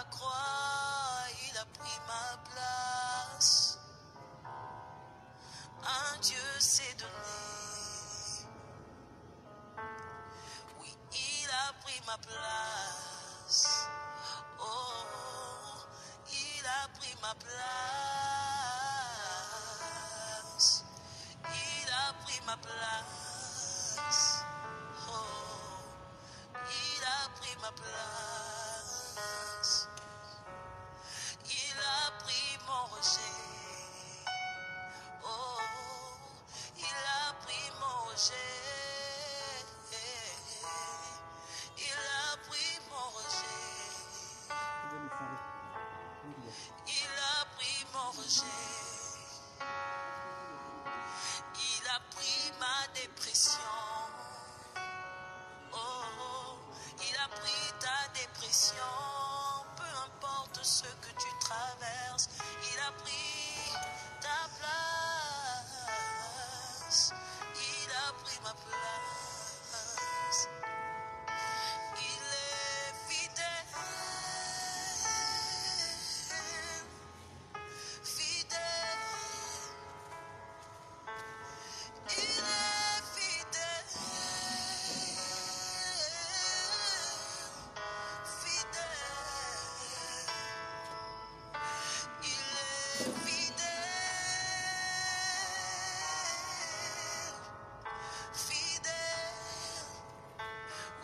la croix, il a pris ma place. Un Dieu s'est donné. Oui, il a pris ma place. Oh, il a pris ma place. Il a pris ma place. Oh, il a pris ma place. Il a pris mon rejet. Oh, il a pris mon rejet. Il a pris mon rejet. Il a pris mon rejet. Il a pris ma dépression. Oh, il a pris ta dépression. Peu importe ce que tu traverses, il a pris ta place. Il a pris ma place. Il est fidèle. Fidèle. Il est fidèle. Fidèle. Il est fidèle. Fidèle.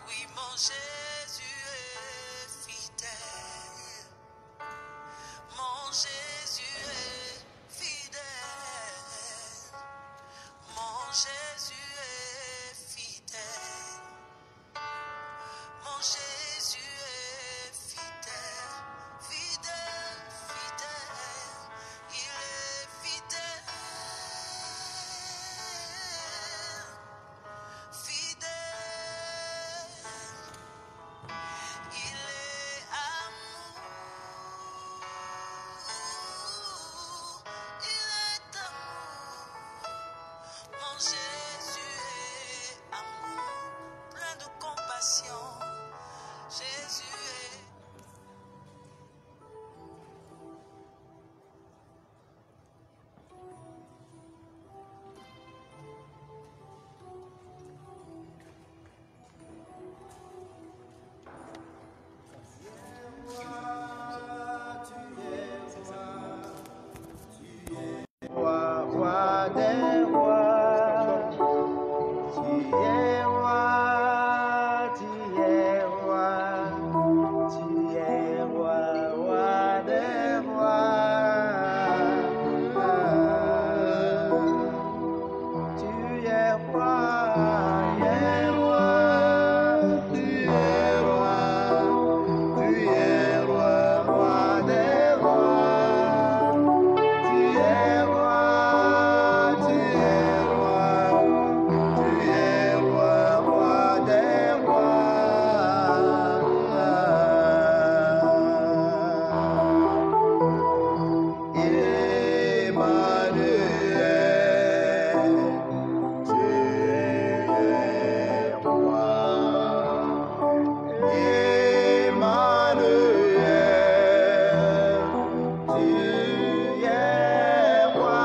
Oui, mon Jésus est fidèle. Mon Jésus est fidèle. Mon Jésus est fidèle. Mon Jésus est fidèle. Fidèle, fidèle. Il est fidèle. Fidèle. Il est amour. Il est amour. Mon Jésus est amour, plein de compassion. Jésus est. Roi des rois, tu es roi, tu es roi, tu es roi, roi des rois. Tu es roi, tu es roi, tu es roi, tu es roi, roi des rois. Tu es roi, tu es roi, tu es roi, roi des rois. Emmanuel, tu es roi. Emmanuel, tu es roi.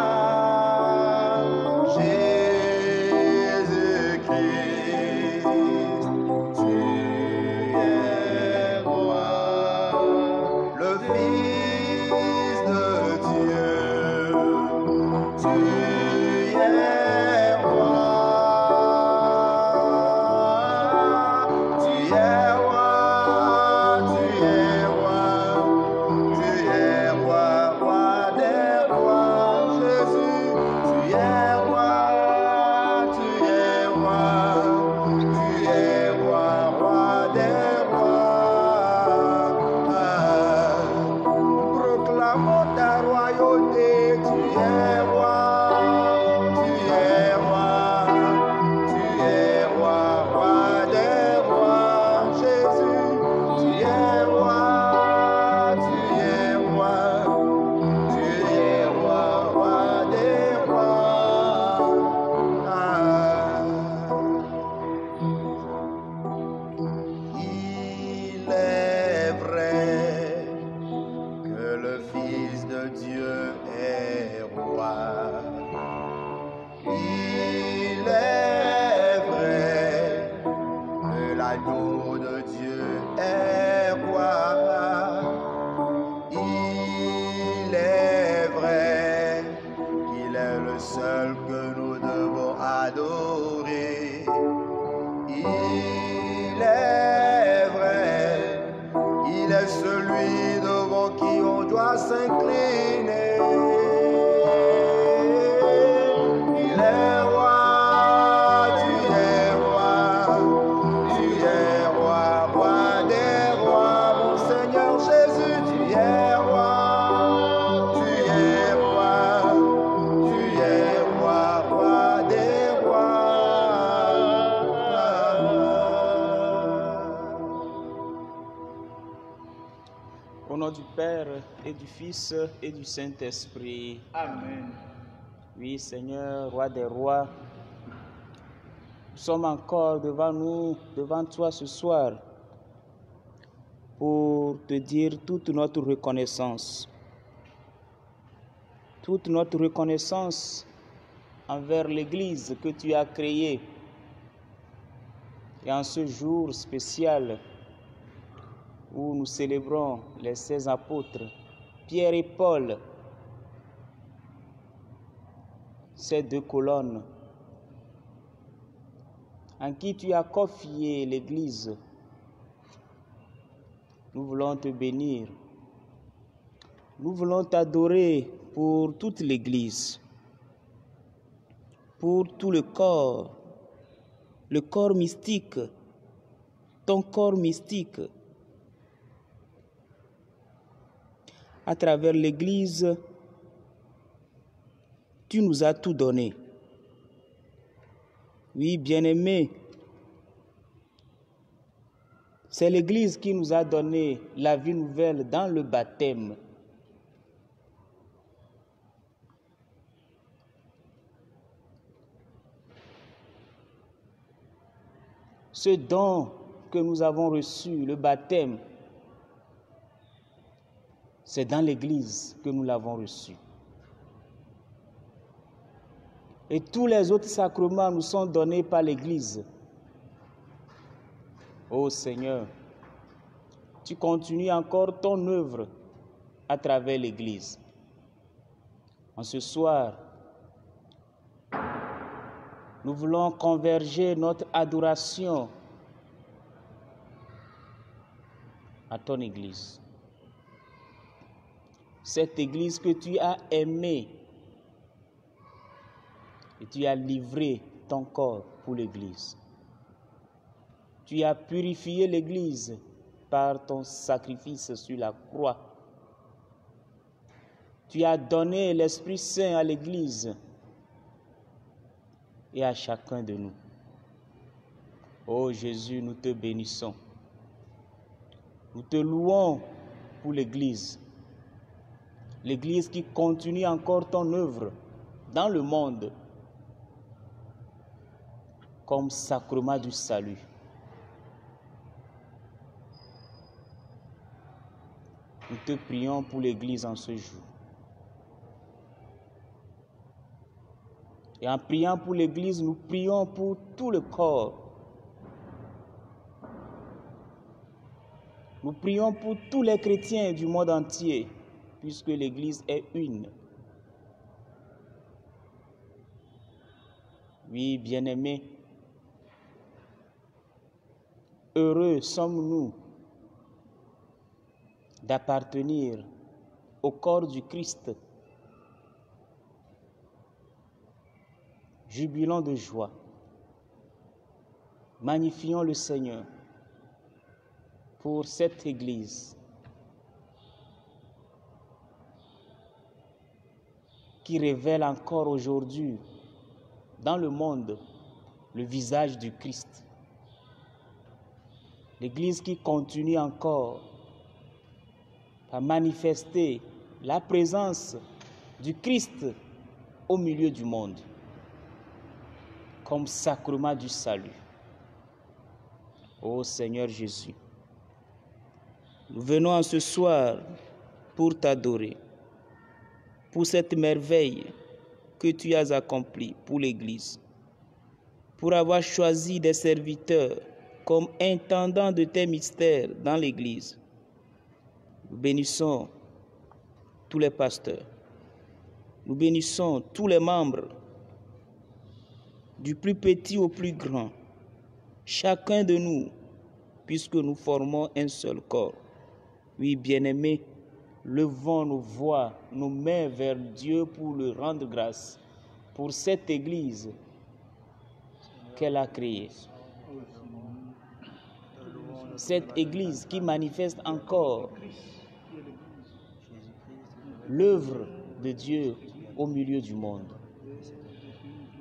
Jésus-Christ, tu es roi. Le Fils de Dieu, tu es roi. Tu es roi, Il est celui devant qui on doit s'incliner. Il est roi, tu es roi, roi des rois, mon Seigneur Jésus, tu es roi, roi des rois. Au nom du Père et du Fils et du Saint-Esprit. Amen. Oui, Seigneur, roi des rois, nous sommes encore devant toi ce soir, pour te dire toute notre reconnaissance. Toute notre reconnaissance envers l'Église que tu as créée. Et en ce jour spécial où nous célébrons les 16 apôtres, Pierre et Paul, ces deux colonnes, en qui tu as confié l'Église, nous voulons te bénir. Nous voulons t'adorer pour toute l'Église, pour tout le corps mystique, ton corps mystique. À travers l'Église, tu nous as tout donné. Oui, bien-aimés, c'est l'Église qui nous a donné la vie nouvelle dans le baptême. Ce don que nous avons reçu, le baptême, c'est dans l'Église que nous l'avons reçu. Et tous les autres sacrements nous sont donnés par l'Église. Ô Seigneur, tu continues encore ton œuvre à travers l'Église. En ce soir, nous voulons converger notre adoration à ton Église. Cette Église que tu as aimée et tu as livré ton corps pour l'Église. Tu as purifié l'Église par ton sacrifice sur la croix. Tu as donné l'Esprit Saint à l'Église et à chacun de nous. Ô Jésus, nous te bénissons. Nous te louons pour l'Église. L'Église qui continue encore ton œuvre dans le monde comme sacrement du salut. Nous te prions pour l'Église en ce jour. Et en priant pour l'Église, nous prions pour tout le corps. Nous prions pour tous les chrétiens du monde entier, puisque l'Église est une. Oui, bien-aimés, heureux sommes-nous d'appartenir au corps du Christ. Jubilons de joie. Magnifions le Seigneur pour cette Église qui révèle encore aujourd'hui dans le monde le visage du Christ. L'Église qui continue encore à manifester la présence du Christ au milieu du monde comme sacrement du salut. Ô Seigneur Jésus, nous venons en ce soir pour t'adorer, pour cette merveille que tu as accomplie pour l'Église, pour avoir choisi des serviteurs comme intendants de tes mystères dans l'Église. Nous bénissons tous les pasteurs, nous bénissons tous les membres, du plus petit au plus grand, chacun de nous, puisque nous formons un seul corps. Oui, bien-aimés, levons nos voix, nos mains vers Dieu pour lui rendre grâce pour cette Église qu'elle a créée. Cette Église qui manifeste encore l'œuvre de Dieu au milieu du monde.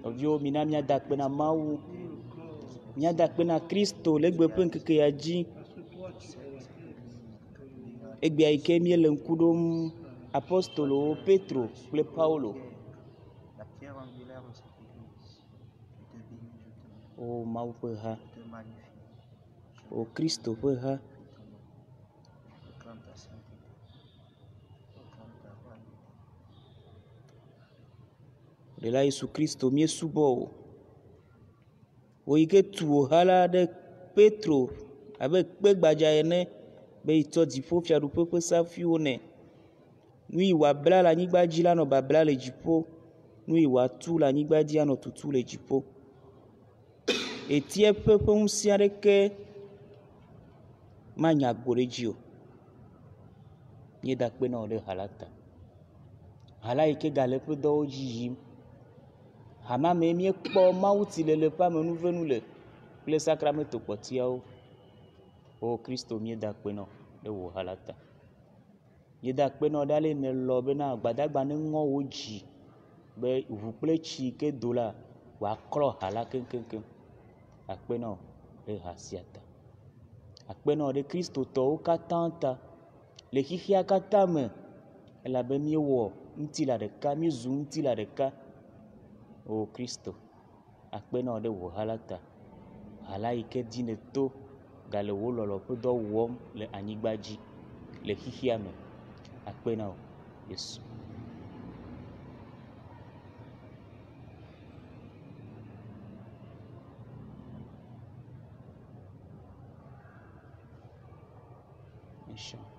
Ovyo mina miadakpe na Mawu, miadakpe na Kristo le gbe ƒe ŋkeke ya dzi. Egbea yi ke míele ŋku ɖom apostolowo Petro kple Paulo. O Mawu ƒe ha, o Kristo ƒe ha. Ɖela Yesu Kristo míesubɔ o. Wo yi ke tu wò ha la ɖe Petro abe kpe gbadza ene be yi tsɔ dziƒo fiaɖuƒe ƒe safiwo nɛ. Nu yi wòabla le anyigba dzi la nɔ babla le dziƒo. Nu yi wòatu le anyigba dzi anɔ tutu le dziƒo. Etieƒe ƒe ŋusẽ aɖeke manya agbo ɖe dzi o. Míeda kpe na wo ɖe ha la ta. Ha la yi ke gale eƒe dɔwo dzi yim. Hama me míekpɔ mawutsilele ƒe amenuvenu le kple sakramento kpɔtiawo. O Kristo míeda kpe na wo ɖe wò ha la ta. Míeda kpe na wo ɖe ale nèlɔ bena gbadagba neŋɔ wò dzi be ʋu kple tsi ke do la wòaklɔ ha la keŋkeŋkeŋ. Akpe na wo ɖe ha sia ta. Akpe na wo ɖe kristotɔwo katã ta. Le xixia katã me elabe míewɔ ŋutila ɖeka, míezu ŋutila ɖeka. O Kristo, akpe na wo ɖe wò ha la ta. Ha la yi ke dzi nèto gale wò lɔlɔ ƒe dɔ wɔm le anyigba dzi le xixia me. Akpe na wo, Yesu. Inshallah.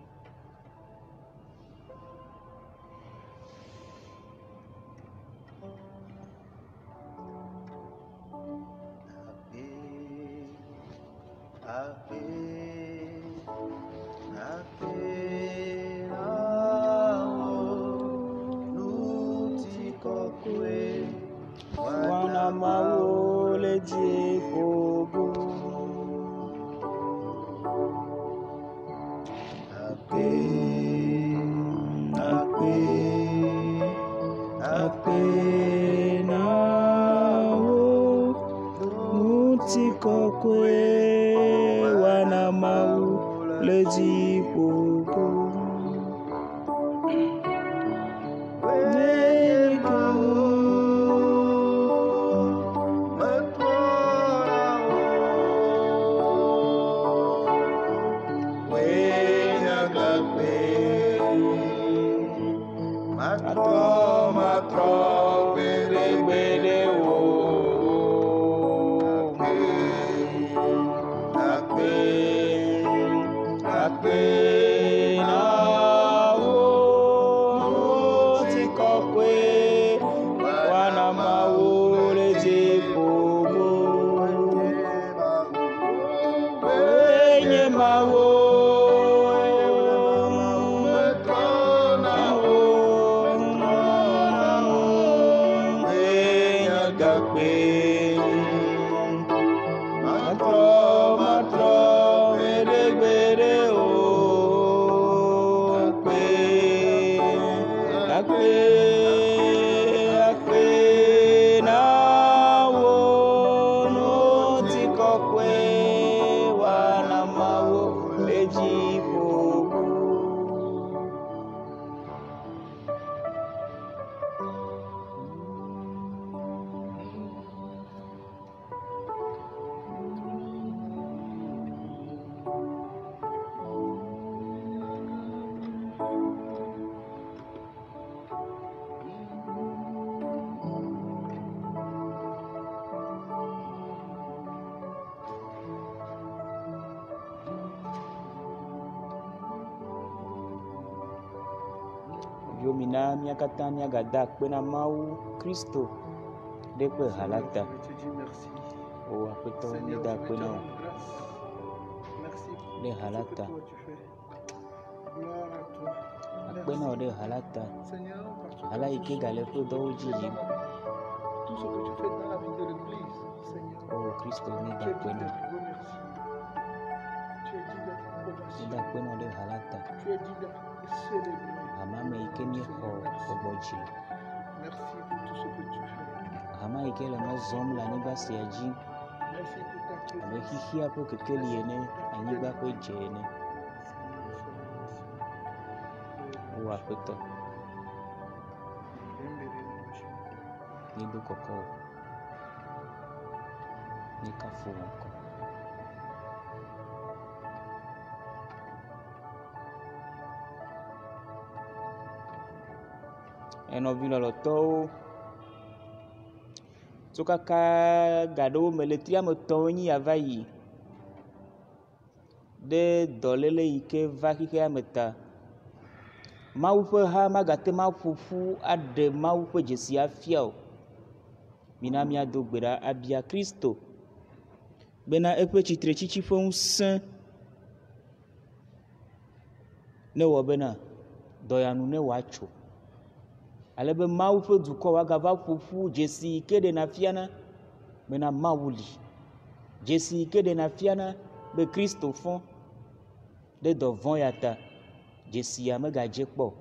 Wana Mawu le dziƒo. Akpe na wo nutikɔkɔe. Wana Mawu le dziƒo. Yomina miakata miagada akpe na Mawu Kristo ɖe ƒe ha la ta. O Aƒetɔ, míeda akpe na wo ɖe ha la ta. Gloire à toi. akpena ode halata Seigneur, parce que hala ike galeƒe dɔwo dzi yim. tout ce que tu fais dans la vie de l'Église, Seigneur, O Kristo mi tu da es digne akpena, d'être remercié. Tu es digne d'être mi remercié. da akpena ode halata Tu es digne d'être célébré. hama me ike mi xɔ egbɔ dzi. Merci pour tout ce que tu fais. Hama ike le mɔ zɔm le anyigba sia dzi Merci pour ta abe présence. xixia ƒe kekeli ene, anyigba ƒe dze ene. O Aƒetɔ, mi do kɔkɔ o, mi kafu wò ŋkɔ. Enɔvi lɔlɔtɔwo, tso kaka gaɖewo me le tri ame etɔ̃ nyi yava yi ɖe dɔléle yi ke va xixea me ta. Mawu ƒe ha magate ma ƒo ƒu aɖe Mawu ƒe dzesi afia o. Mina míado gbe ɖa abia Kristo bena eƒe tsitretsitsi ƒe ŋusẽ ne wɔ bena dɔyanu ne wòatso. Alebe Mawu ƒe dukɔ woagava ƒo ƒu dzesi yi ke ɖena fiana bena Mawu li. Dzesi yi ke ɖena fiana be Kristo fɔ ɖe dɔvɔ̃ ya ta. Dzesi ya megadze kpɔ.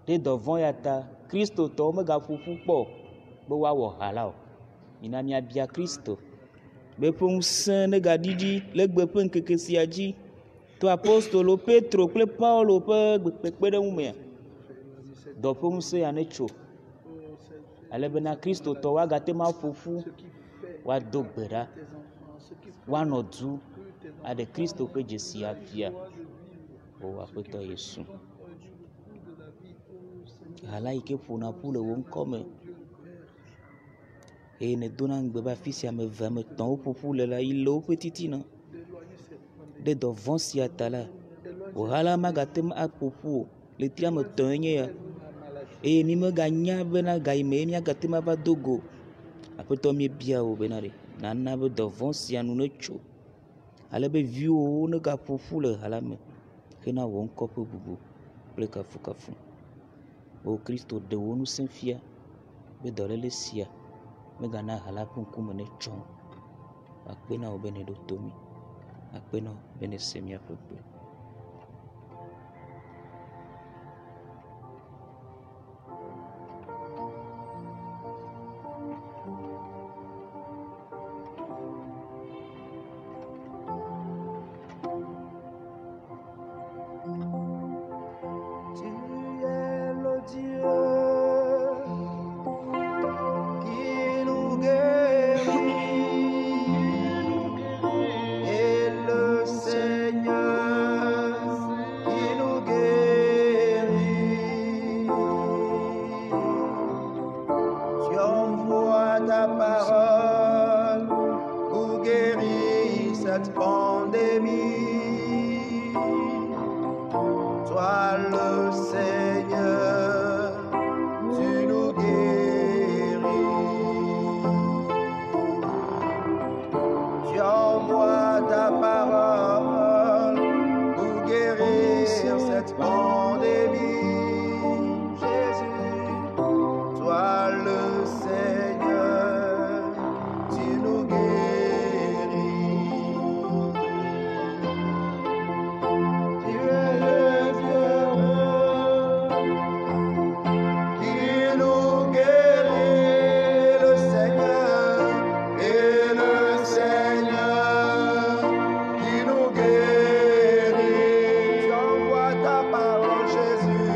Ɖe dɔvɔ̃ ya ta, Kristotɔwo megaƒo ƒu kpɔ be woawɔ ha la o. Mina míabia Kristo be ƒe ŋusẽ negaɖiɖi le gbe ƒe ŋkeke sia dzi to apostolo Petro kple Paulo ƒe kpekpeɖeŋu mea. Dɔ ƒe ŋusẽ ya netso. Alebena Kristotɔwo agate ma ƒo ƒu woado gbe ɖa, woanɔ du aɖe Kristo ƒe dzesi afia. O Aƒetɔ Yesu. Hala yi ke ƒona ƒu le wò ŋkɔ me eye nedona ŋugbe be afi sia ame eve ame etɔ̃ woƒo ƒu le la yi le woƒe titina. Ɖe dɔvɔ̃ sia ta la, wò hala magate aƒo ƒu o le tri ame etɔ̃ nye ya. Eye mi meganya bena ga yi me míagate ma va do go. Aƒetɔ míebia wò bena ɖe nana be dɔvɔ̃ sia nu netso. Alebe viwòwo negaƒo ƒu le hala me hena wò ŋkɔ ƒe bubu kple kafukafu. O Kristo, ɖe wò ŋusẽ fia be dɔléle sia megana hala ƒe ŋkume netsɔ. Akpe na wò be neɖo to mí. Akpe na wò be nese míaƒe gbe. Cette pandémie, toi le Seigneur, tu nous guéris. Tu envoies ta parole pour guérir cette pandémie. Jésus, toi le Seigneur, tu nous guéris. Jésus.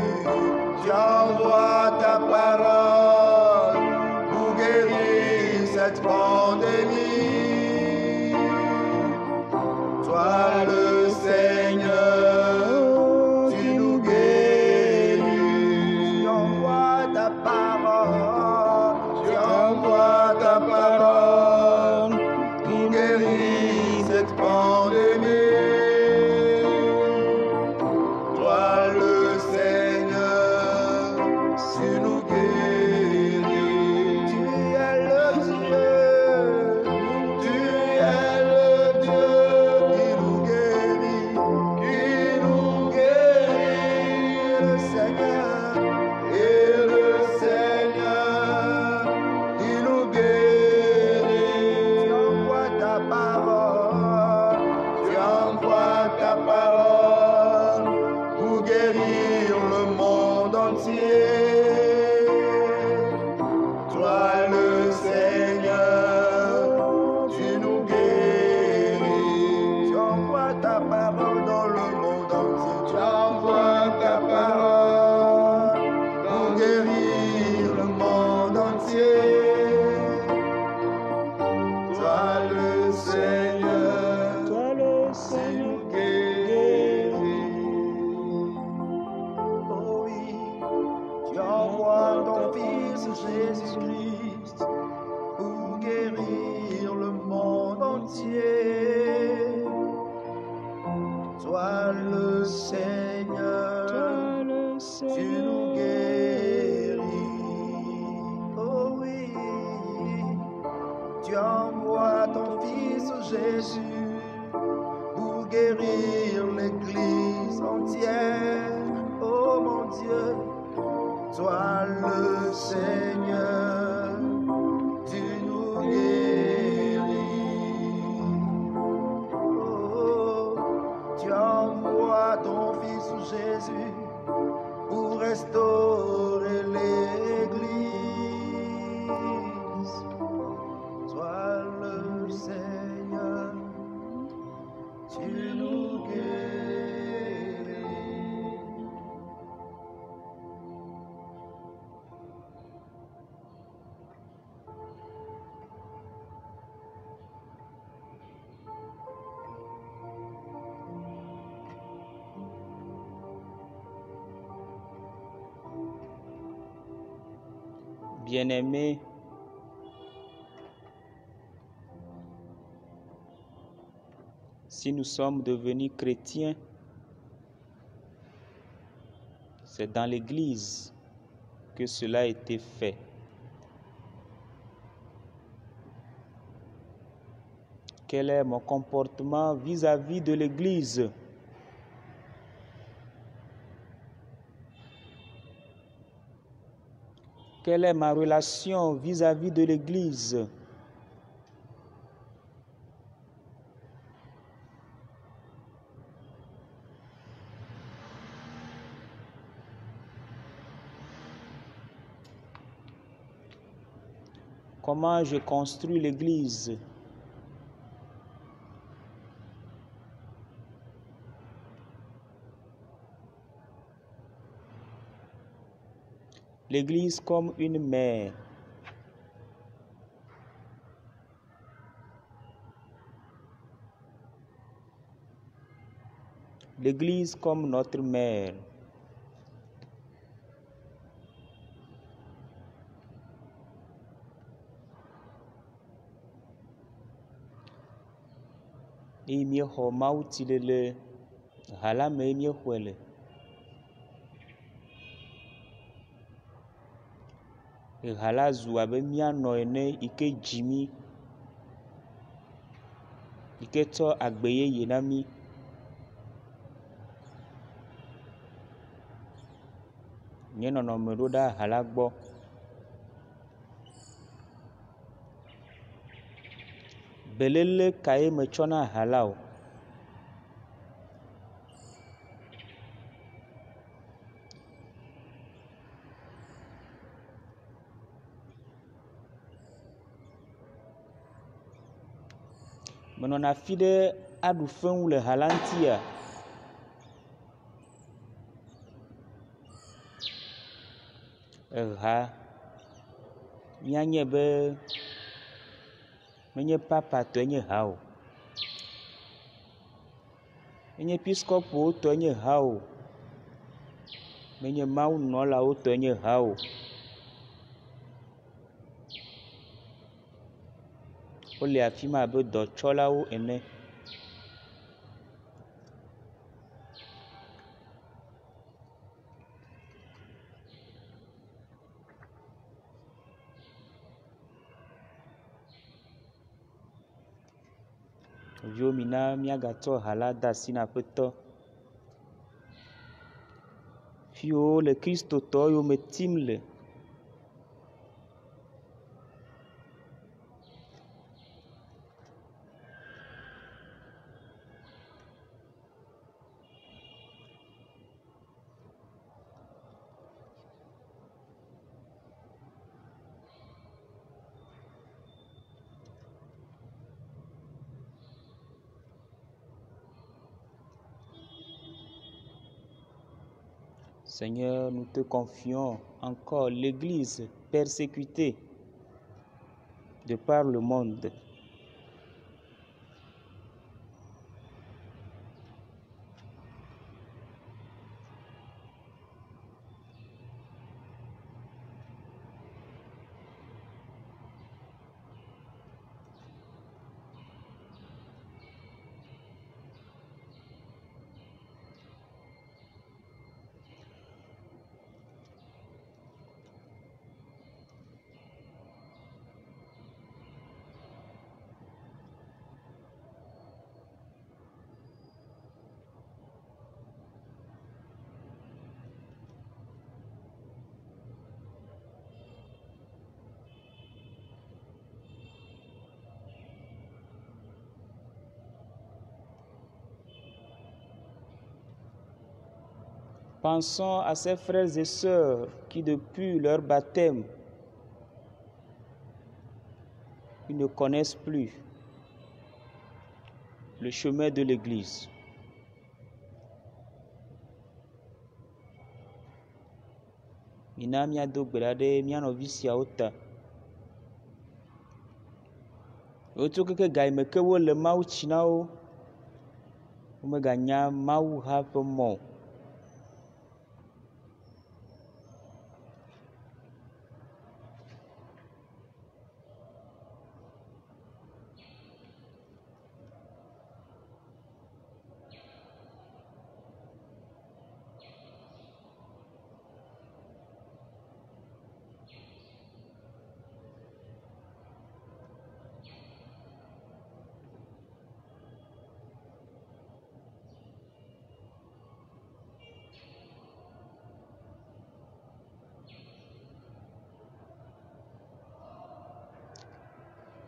entier. Toi le Seigneur, tu nous guéris. Tu envoies ta parole dans le monde entier. Tu envoies ta parole pour guérir le monde entier. Toi le Seigneur, Toi le tu Seigneur nous guéris. Oh oui, tu envoies ton Fils Jésus-Christ pour guérir le monde entier. Toi le Seigneur, Toi le tu Seigneur nous guéris. Oh oui, tu envoies ton Fils Jésus pour guérir l'Église entière. Oh mon Dieu, toi le Seigneur, tu nous guéris. Oh, tu envoies ton Fils Jésus pour restaurer l'Église. Toi le Seigneur, tu nous guéris. bien-aimés, si nous sommes devenus chrétiens, c'est dans l'Église que cela a été fait. Quel est mon comportement vis-à-vis de l'Église? Quelle est ma relation vis-à-vis de l'Église? Comment je construis l'Église? L'Église comme une mère. L'Église comme notre mère. Et mi xɔ mawuti le hala me mi xɔe le. Hala zu abe mianɔ ene yi ke dzi mi, yi ke tsɔ agbe yeye na mi. Nye nɔnɔme ɖo ɖa hala gbɔ. Belele kae metsɔ na hala o. Menɔna afi ɖe aɖu feŋu le hala ŋutia. Eha mianye be menye papa tɔe nye ha o. Menye episkopowo tɔe nye ha o. Menye mawunɔlawo tɔe nye ha o. Wole afi ma abe dɔtsɔlawo ene. Viwo mina miagatsɔ hala de asi na Aƒetɔ. Fiwo le kristotɔwo yome tim le. Seigneur, nous te confions encore l'Église persécutée de par le monde. Pensons à ces frères et sœurs qui, depuis leur baptême, ils ne connaissent plus le chemin de l'Église. Mina miado gbelade mianɔvi siawo ta. Wotso keke ga yi me ke wole Mawu tsi na wo, womeganya Mawu hã ƒe mɔ o.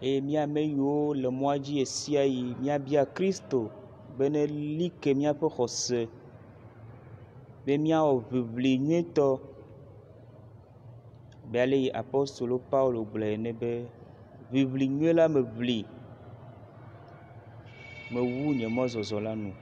Eye míame yiwo le mɔa dzi esia yi míabia Kristo be neli ke míaƒe xɔse be míawɔ ʋiʋli nyuitɔ be ale yi apostolo Paulo gblɔe ene be ʋiʋli nyui la meʋli mewu nye mɔzɔzɔ la nu.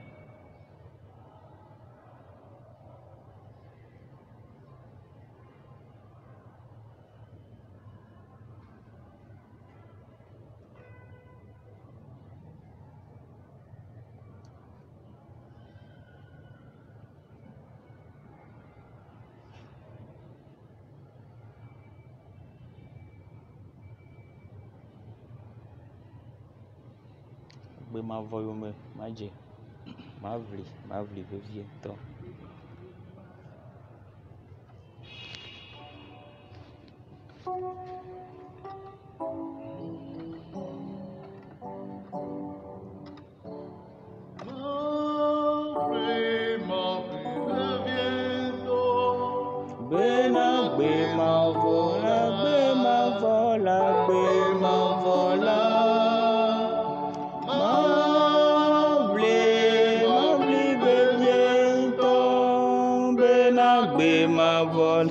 Gbe mavɔ yome madze mavli vevie ŋutɔ.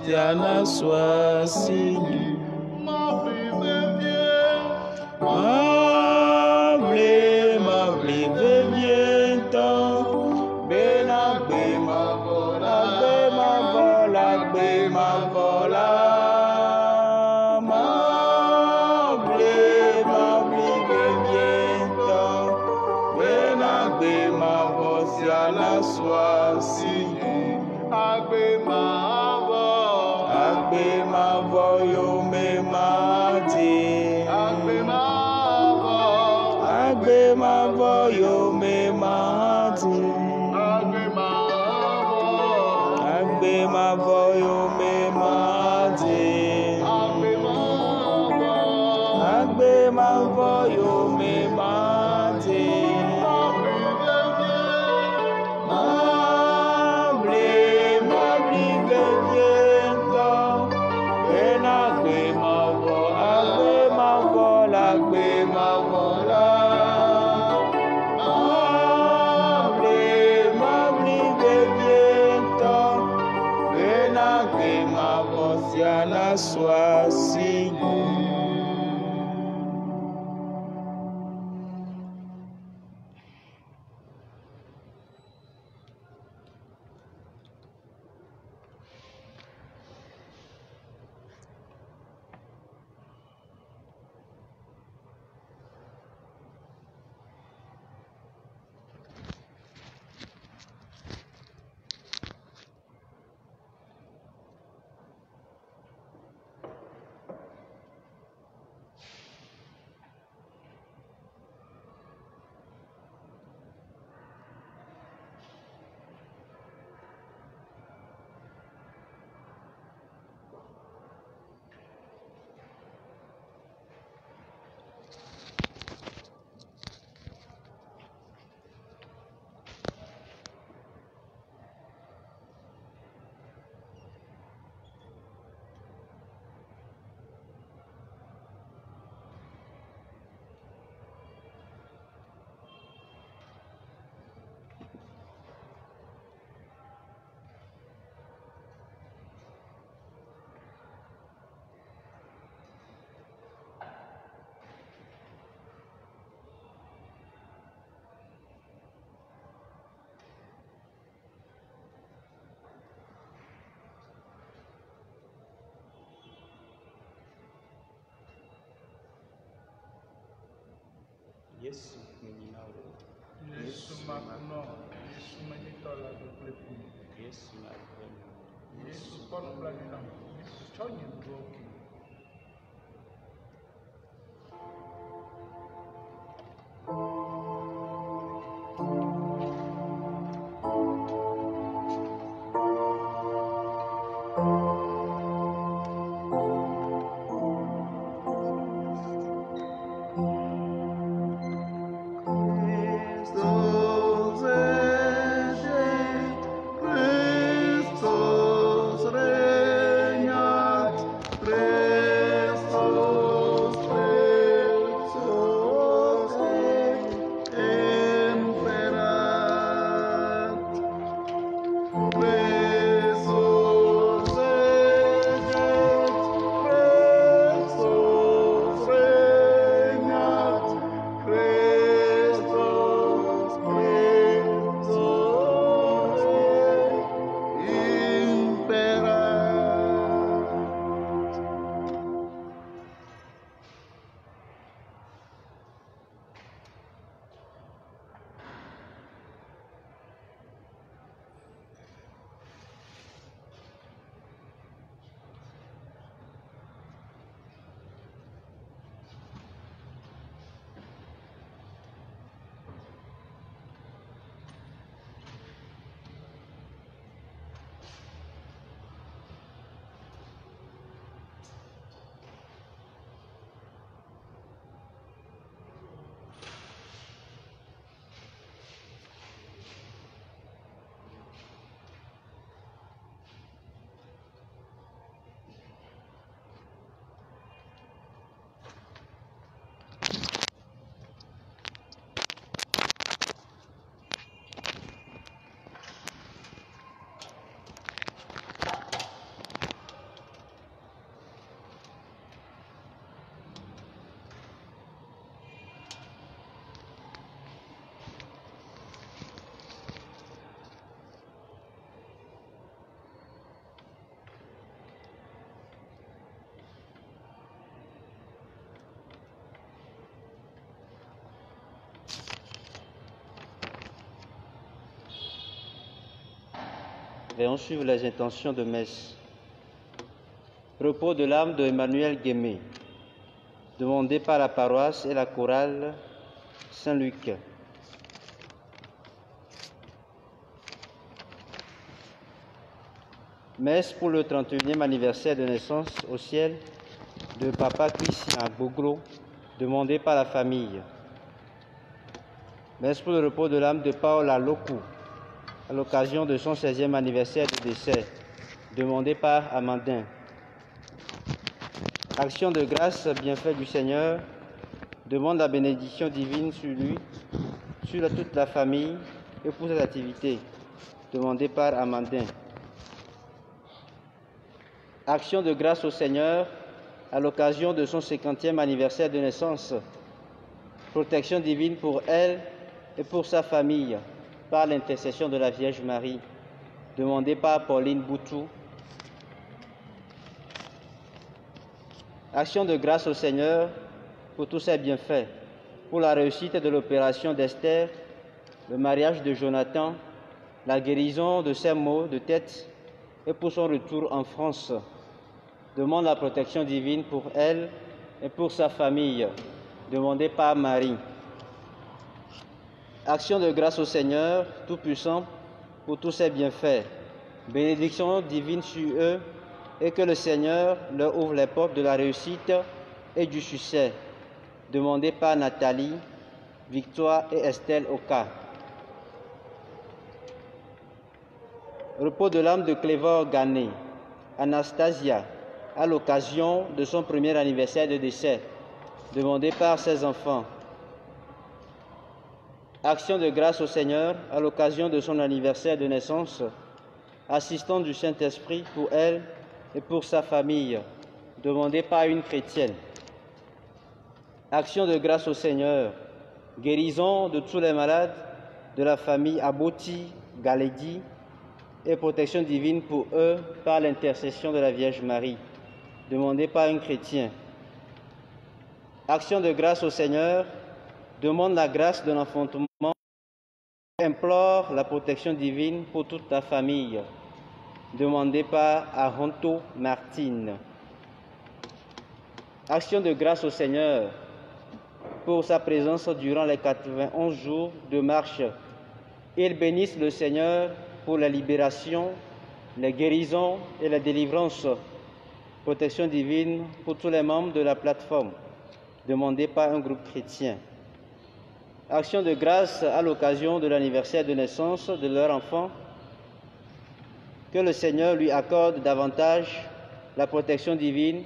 Tiana soit signe, mavli veviento, benagbe mavola, mavli veviento, benagbe mavosiana soit signe, agbe mavɔ yome mati. Agbe mavɔ yome mati. Agbe mavɔ yome mati. Agbe mavɔ yome mati. Soit signe. Yesu meninawe, Yesu makuno, Yesu menitola duklepu. Yesu nalvenu, Yesu pon planina, Yesu chonyi broki. Veuillons suivre les intentions de messe. Repos de l'âme de Emmanuel Guémé, demandé par la paroisse et la chorale Saint-Luc. Messe pour le 31e anniversaire de naissance au ciel de Papa Christian Boglo, demandé par la famille. Messe pour le repos de l'âme de Paola Loku, à l'occasion de son 16e anniversaire de décès, demandé par Amandin. Action de grâce, bienfait du Seigneur, demande la bénédiction divine sur lui, sur toute la famille et pour cette activité, demandé par Amandin. Action de grâce au Seigneur, à l'occasion de son 50e anniversaire de naissance, protection divine pour elle et pour sa famille, par l'intercession de la Vierge Marie, demandé par Pauline Boutou. Action de grâce au Seigneur pour tous ses bienfaits, pour la réussite de l'opération d'Esther, le mariage de Jonathan, la guérison de ses maux de tête et pour son retour en France. Demande la protection divine pour elle et pour sa famille, demandé par Marie. Action de grâce au Seigneur Tout-Puissant pour tous ses bienfaits. Bénédiction divine sur eux et que le Seigneur leur ouvre les portes de la réussite et du succès. Demandé par Nathalie, Victoire et Estelle Oka. Repos de l'âme de Clévor Gané, Anastasia, à l'occasion de son premier anniversaire de décès. Demandé par ses enfants. Action de grâce au Seigneur à l'occasion de son anniversaire de naissance, assistante du Saint-Esprit pour elle et pour sa famille, demandée par une chrétienne. Action de grâce au Seigneur, guérison de tous les malades de la famille Aboti Galedi et protection divine pour eux par l'intercession de la Vierge Marie, demandée par un chrétien. Action de grâce au Seigneur demande la grâce de l'enfantement, implore la protection divine pour toute ta famille. Demandé par Aronto Martine. Action de grâce au Seigneur pour sa présence durant les 91 jours de marche. Ils bénissent le Seigneur pour la libération, les guérisons et la délivrance. Protection divine pour tous les membres de la plateforme, demandée par un groupe chrétien. Action de grâce à l'occasion de l'anniversaire de naissance de leur enfant. Que le Seigneur lui accorde davantage la protection divine,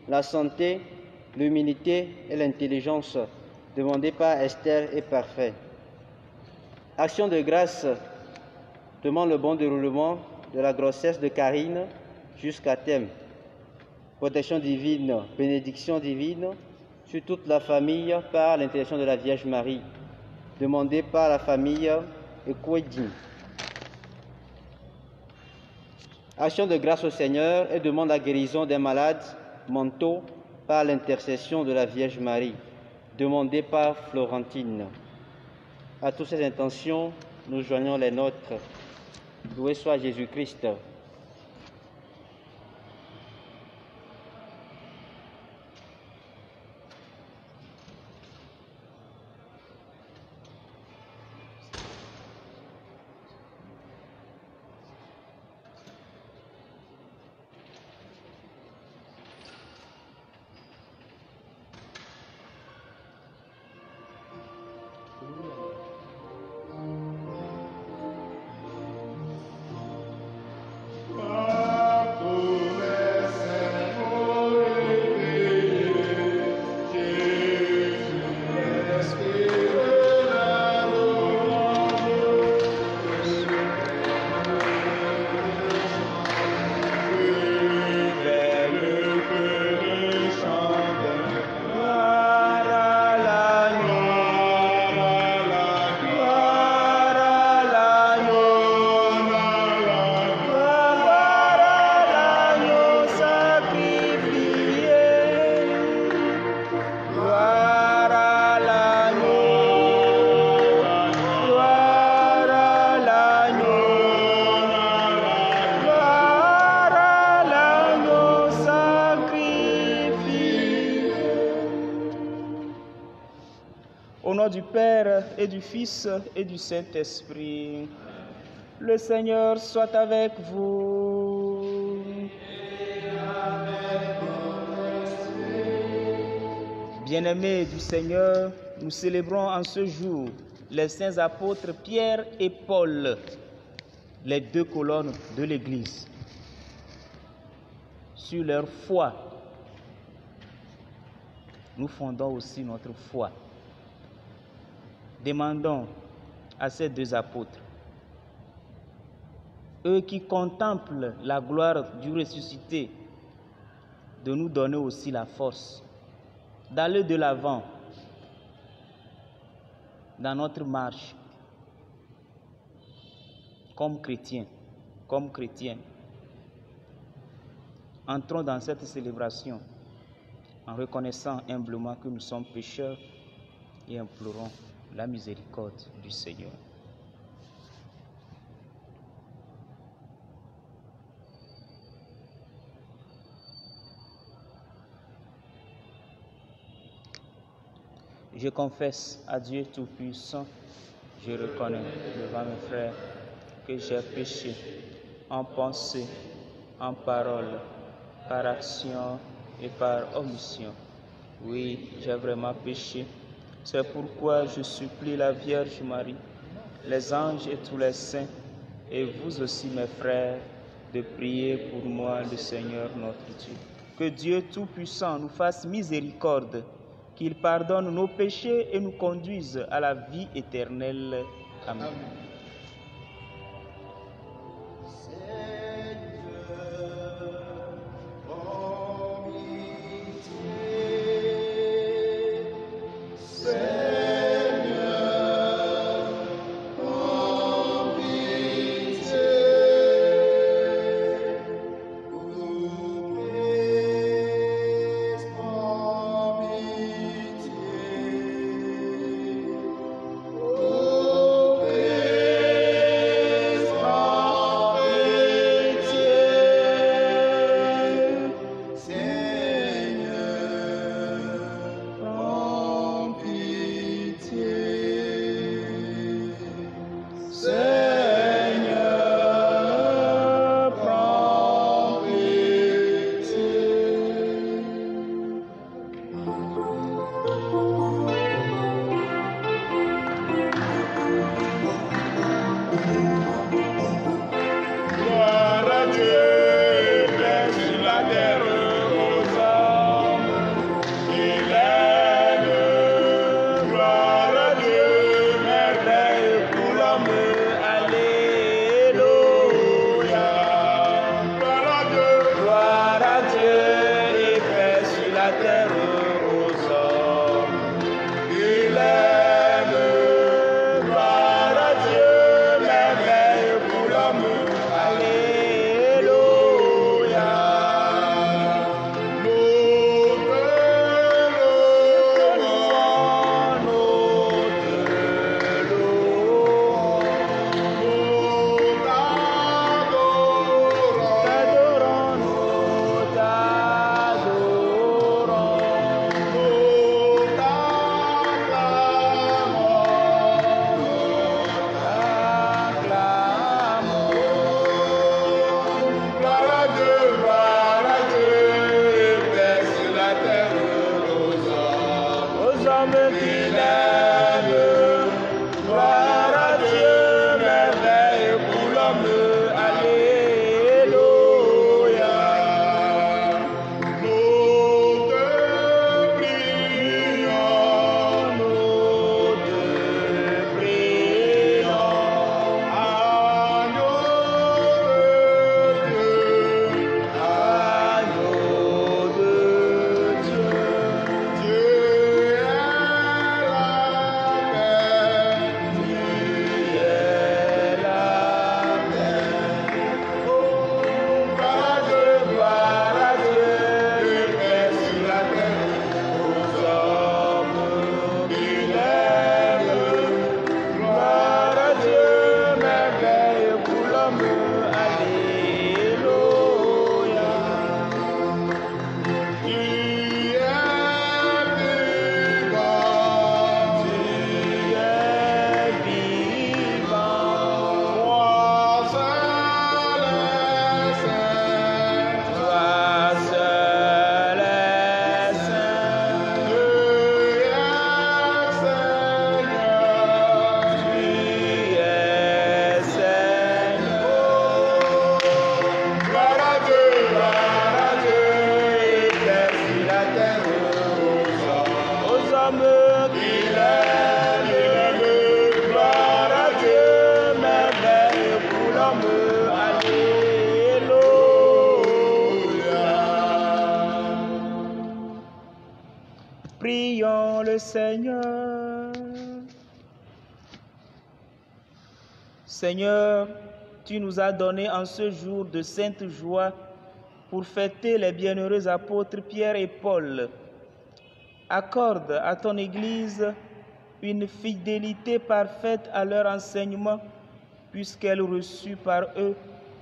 la santé, l'humilité et l'intelligence, demandée par Esther et Parfait. Action de grâce demande le bon déroulement de la grossesse de Karine jusqu'à terme. Protection divine, bénédiction divine sur toute la famille par l'intercession de la Vierge Marie, demandée par la famille Ekwedin. Action de grâce au Seigneur et demande la guérison des malades mentaux par l'intercession de la Vierge Marie, demandée par Florentine. À toutes ces intentions, nous joignons les nôtres. Loué soit Jésus-Christ. Au nom du Père et du Fils et du Saint-Esprit, le Seigneur soit avec vous. Bien-aimés du Seigneur, nous célébrons en ce jour les saints apôtres Pierre et Paul, les deux colonnes de l'Église. Sur leur foi, nous fondons aussi notre foi. Demandons à ces deux apôtres, eux qui contemplent la gloire du ressuscité, de nous donner aussi la force d'aller de l'avant dans notre marche comme chrétiens, comme chrétiennes. Entrons dans cette célébration en reconnaissant humblement que nous sommes pécheurs et implorons la miséricorde du Seigneur. Je confesse à Dieu Tout-Puissant, je reconnais devant mes frères que j'ai péché en pensée, en parole, par action et par omission. Oui, j'ai vraiment péché. C'est pourquoi je supplie la Vierge Marie, les anges et tous les saints, et vous aussi mes frères, de prier pour moi le Seigneur notre Dieu. Que Dieu Tout-Puissant nous fasse miséricorde, qu'il pardonne nos péchés et nous conduise à la vie éternelle. Amen. Prions le Seigneur. Seigneur, tu nous as donné en ce jour de sainte joie pour fêter les bienheureux apôtres Pierre et Paul. Accorde à ton Église une fidélité parfaite à leur enseignement, puisqu'elle reçut par eux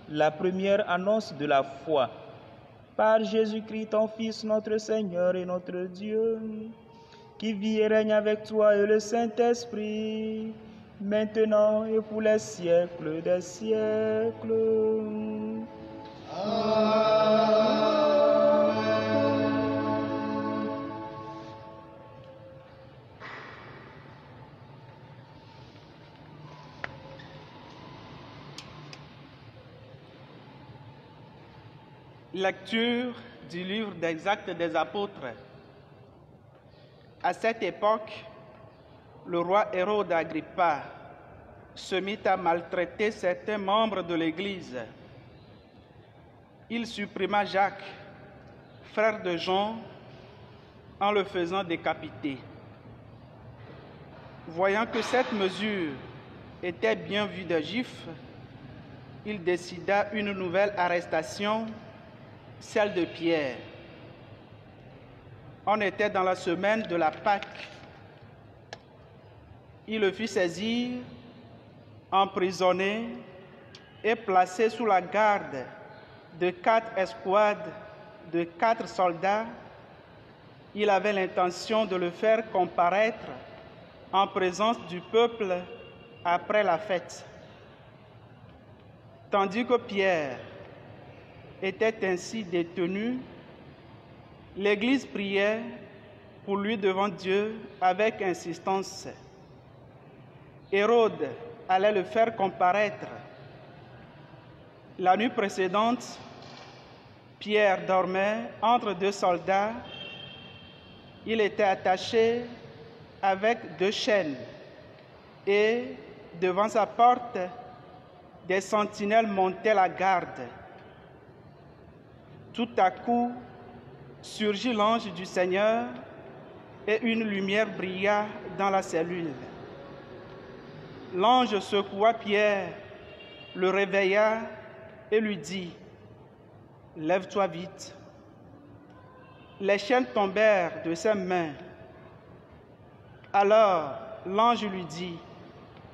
la première annonce de la foi. Par Jésus-Christ, ton Fils, notre Seigneur et notre Dieu, qui vit et règne avec toi et le Saint-Esprit, maintenant et pour les siècles des siècles. Lecture du livre des Actes des Apôtres. À cette époque, le roi Hérode Agrippa se mit à maltraiter certains membres de l'Église. Il supprima Jacques, frère de Jean, en le faisant décapiter. Voyant que cette mesure était bien vue des Juifs, il décida une nouvelle arrestation, celle de Pierre. On était dans la semaine de la Pâque. Il le fit saisir, emprisonné et placé sous la garde de 4 escouades de 4 soldats. Il avait l'intention de le faire comparaître en présence du peuple après la fête. Tandis que Pierre était ainsi détenu, l'Église priait pour lui devant Dieu avec insistance. Hérode allait le faire comparaître. La nuit précédente, Pierre dormait entre 2 soldats. Il était attaché avec 2 chaînes et devant sa porte, des sentinelles montaient la garde. Tout à coup, surgit l'ange du Seigneur et une lumière brilla dans la cellule. L'ange secoua Pierre, le réveilla et lui dit : « Lève-toi vite. » Les chaînes tombèrent de ses mains. Alors l'ange lui dit :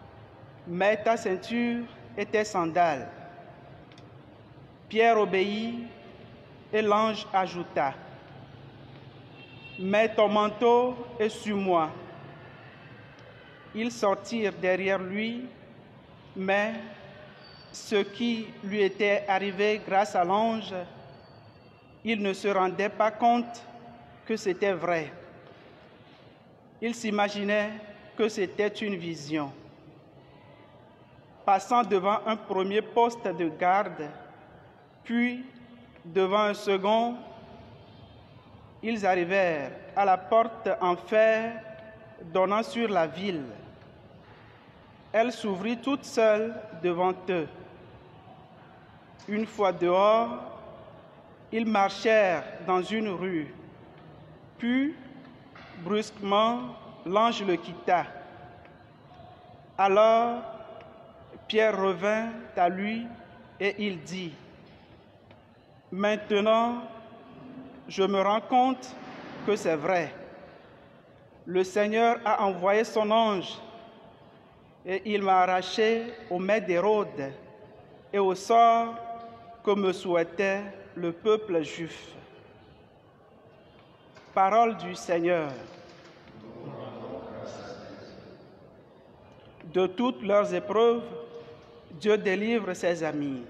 « Mets ta ceinture et tes sandales. » Pierre obéit et l'ange ajouta : « Mets ton manteau et suis-moi. » Ils sortirent derrière lui, mais ce qui lui était arrivé grâce à l'ange, il ne se rendait pas compte que c'était vrai. Il s'imaginait que c'était une vision. Passant devant un premier poste de garde, puis devant un second, ils arrivèrent à la porte en fer donnant sur la ville. Elle s'ouvrit toute seule devant eux. Une fois dehors, ils marchèrent dans une rue. Puis, brusquement, l'ange le quitta. Alors, Pierre revint à lui et il dit : « Maintenant, je me rends compte que c'est vrai. Le Seigneur a envoyé son ange et il m'a arraché aux mains d'Hérode et au sort que me souhaitait le peuple juif. » Parole du Seigneur. De toutes leurs épreuves, Dieu délivre ses amis.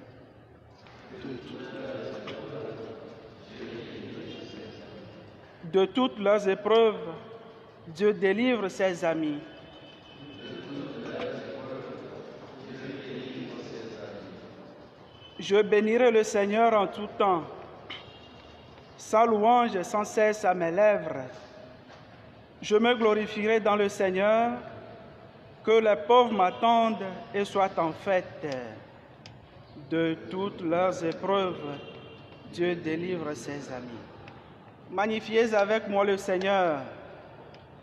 De toutes leurs épreuves, Dieu délivre ses amis. Je bénirai le Seigneur en tout temps. Sa louange sans cesse à mes lèvres. Je me glorifierai dans le Seigneur, que les pauvres m'attendent et soient en fête. De toutes leurs épreuves, Dieu délivre ses amis. Magnifiez avec moi le Seigneur.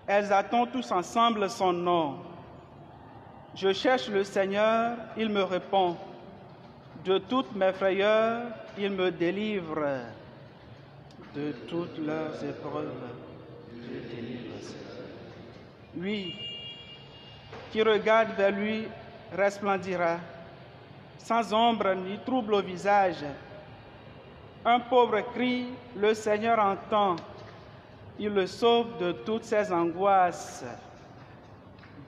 exaltons tous ensemble son nom. Je cherche le Seigneur, il me répond. De toutes mes frayeurs, il me délivre. De toutes leurs épreuves, Dieu délivre. Oui, qui regarde vers lui resplendira, sans ombre ni trouble au visage. Un pauvre crie, le Seigneur entend. Il le sauve de toutes ses angoisses.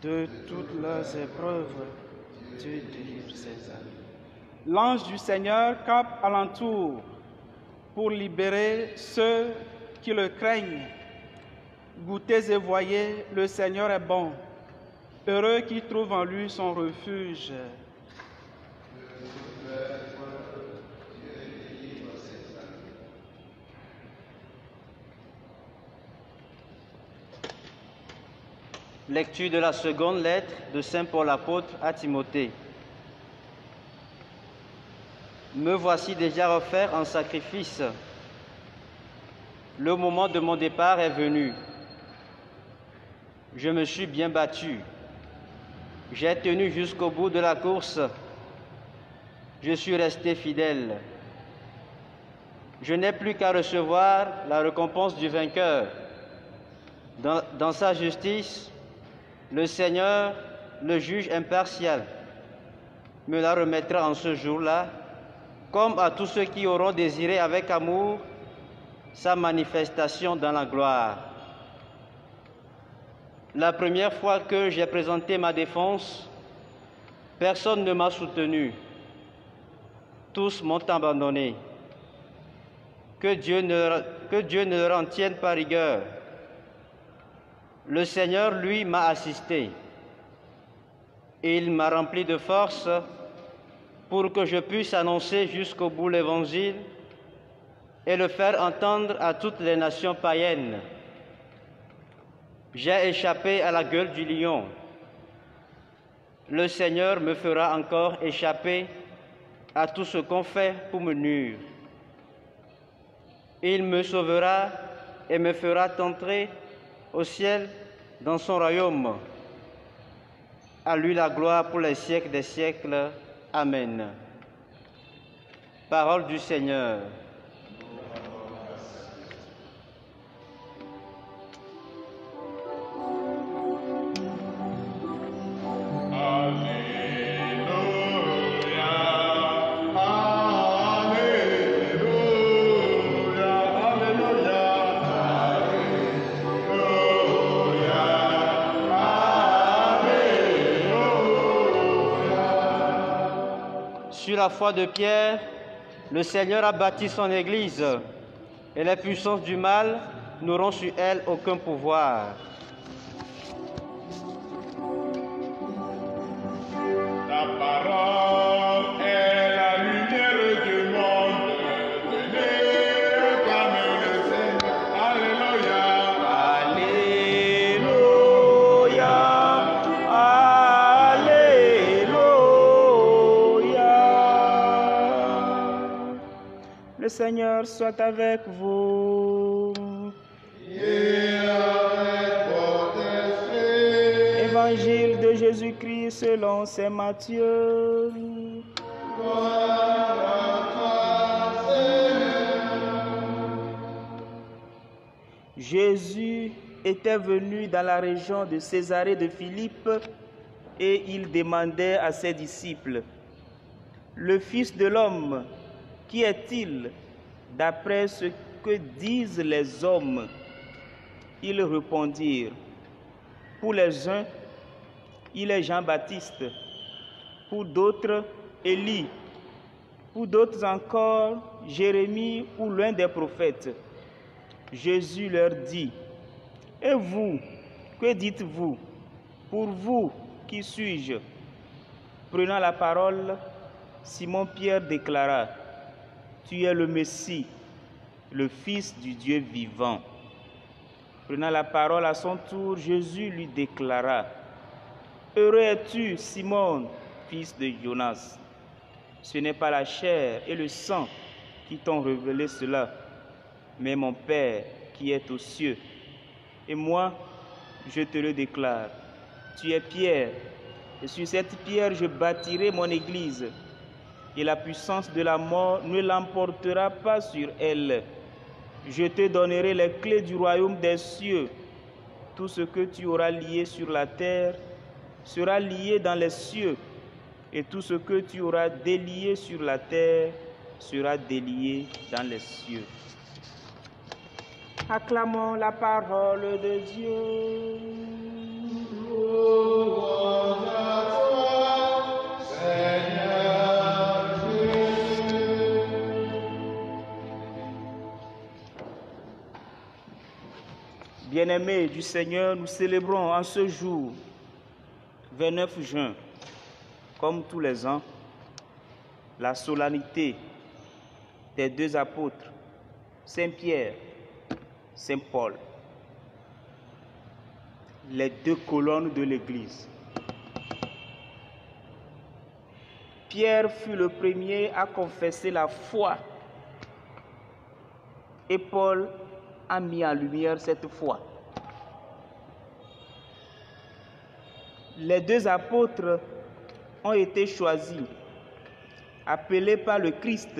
De toutes leurs épreuves, Dieu délivre ses âmes. L'ange du Seigneur campe alentour pour libérer ceux qui le craignent. Goûtez et voyez, le Seigneur est bon. Heureux qui trouve en lui son refuge. Lecture de la seconde lettre de Saint Paul apôtre à Timothée. Me voici déjà offert en sacrifice. Le moment de mon départ est venu. Je me suis bien battu. J'ai tenu jusqu'au bout de la course. Je suis resté fidèle. Je n'ai plus qu'à recevoir la récompense du vainqueur. Dans sa justice, le Seigneur, le juge impartial, me la remettra en ce jour-là, comme à tous ceux qui auront désiré avec amour sa manifestation dans la gloire. La première fois que j'ai présenté ma défense, personne ne m'a soutenu. Tous m'ont abandonné. Que Dieu ne leur en tienne pas rigueur. Le Seigneur, lui, m'a assisté. Et il m'a rempli de force pour que je puisse annoncer jusqu'au bout l'Évangile et le faire entendre à toutes les nations païennes. J'ai échappé à la gueule du lion. Le Seigneur me fera encore échapper à tout ce qu'on fait pour me nuire. Il me sauvera et me fera entrer au ciel dans son royaume. À lui la gloire pour les siècles des siècles. Amen. Parole du Seigneur. Sur la foi de Pierre, le Seigneur a bâti son Église et les puissances du mal n'auront sur elle aucun pouvoir. Ta parole est la lumière du monde. Venez acclamer le Seigneur. Alléluia. Alléluia, Alléluia. Le Seigneur soit avec vous. Et avec votre esprit. Évangile de Jésus-Christ selon saint Matthieu. Gloire à toi, Seigneur. Jésus était venu dans la région de Césarée de Philippe et il demandait à ses disciples, « Le Fils de l'homme, qui est-il d'après ce que disent les hommes ?» Ils répondirent, « Pour les uns, il est Jean-Baptiste, pour d'autres, Élie, pour d'autres encore, Jérémie ou l'un des prophètes. » Jésus leur dit, « Et vous, que dites-vous? Pour vous, qui suis-je » Prenant la parole, Simon-Pierre déclara, « Tu es le Messie, le Fils du Dieu vivant. » Prenant la parole à son tour, Jésus lui déclara, « Heureux es-tu, Simon, fils de Jonas. Ce n'est pas la chair et le sang qui t'ont révélé cela, mais mon Père qui est aux cieux. Et moi, je te le déclare. Tu es Pierre, et sur cette pierre je bâtirai mon église, et la puissance de la mort ne l'emportera pas sur elle. Je te donnerai les clés du royaume des cieux. Tout ce que tu auras lié sur la terre sera lié dans les cieux, et tout ce que tu auras délié sur la terre sera délié dans les cieux. Acclamons la parole de Dieu. Louange à toi, Seigneur Jésus. Bien-aimés du Seigneur, nous célébrons en ce jour, 29 juin, comme tous les ans, la solennité des deux apôtres, Saint Pierre, Saint Paul, les deux colonnes de l'Église. Pierre fut le premier à confesser la foi et Paul a mis en lumière cette foi. Les deux apôtres ont été choisis, appelés par le Christ.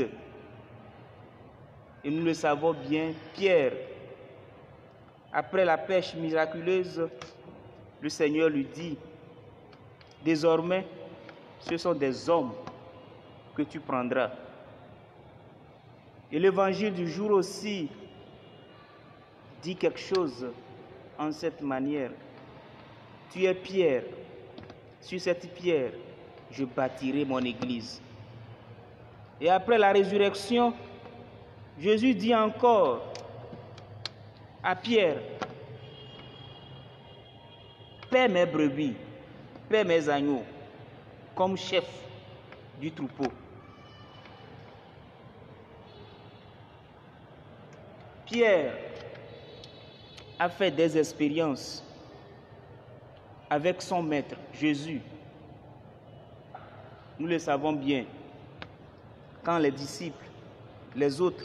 Et nous le savons bien, Pierre, après la pêche miraculeuse, le Seigneur lui dit, désormais, ce sont des hommes que tu prendras. Et l'évangile du jour aussi dit quelque chose en cette manière. Tu es Pierre, sur cette pierre, je bâtirai mon église. Et après la résurrection, Jésus dit encore à Pierre, paie mes brebis, paie mes agneaux, comme chef du troupeau. Pierre a fait des expériences avec son maître, Jésus. Nous le savons bien. Quand les disciples, les autres,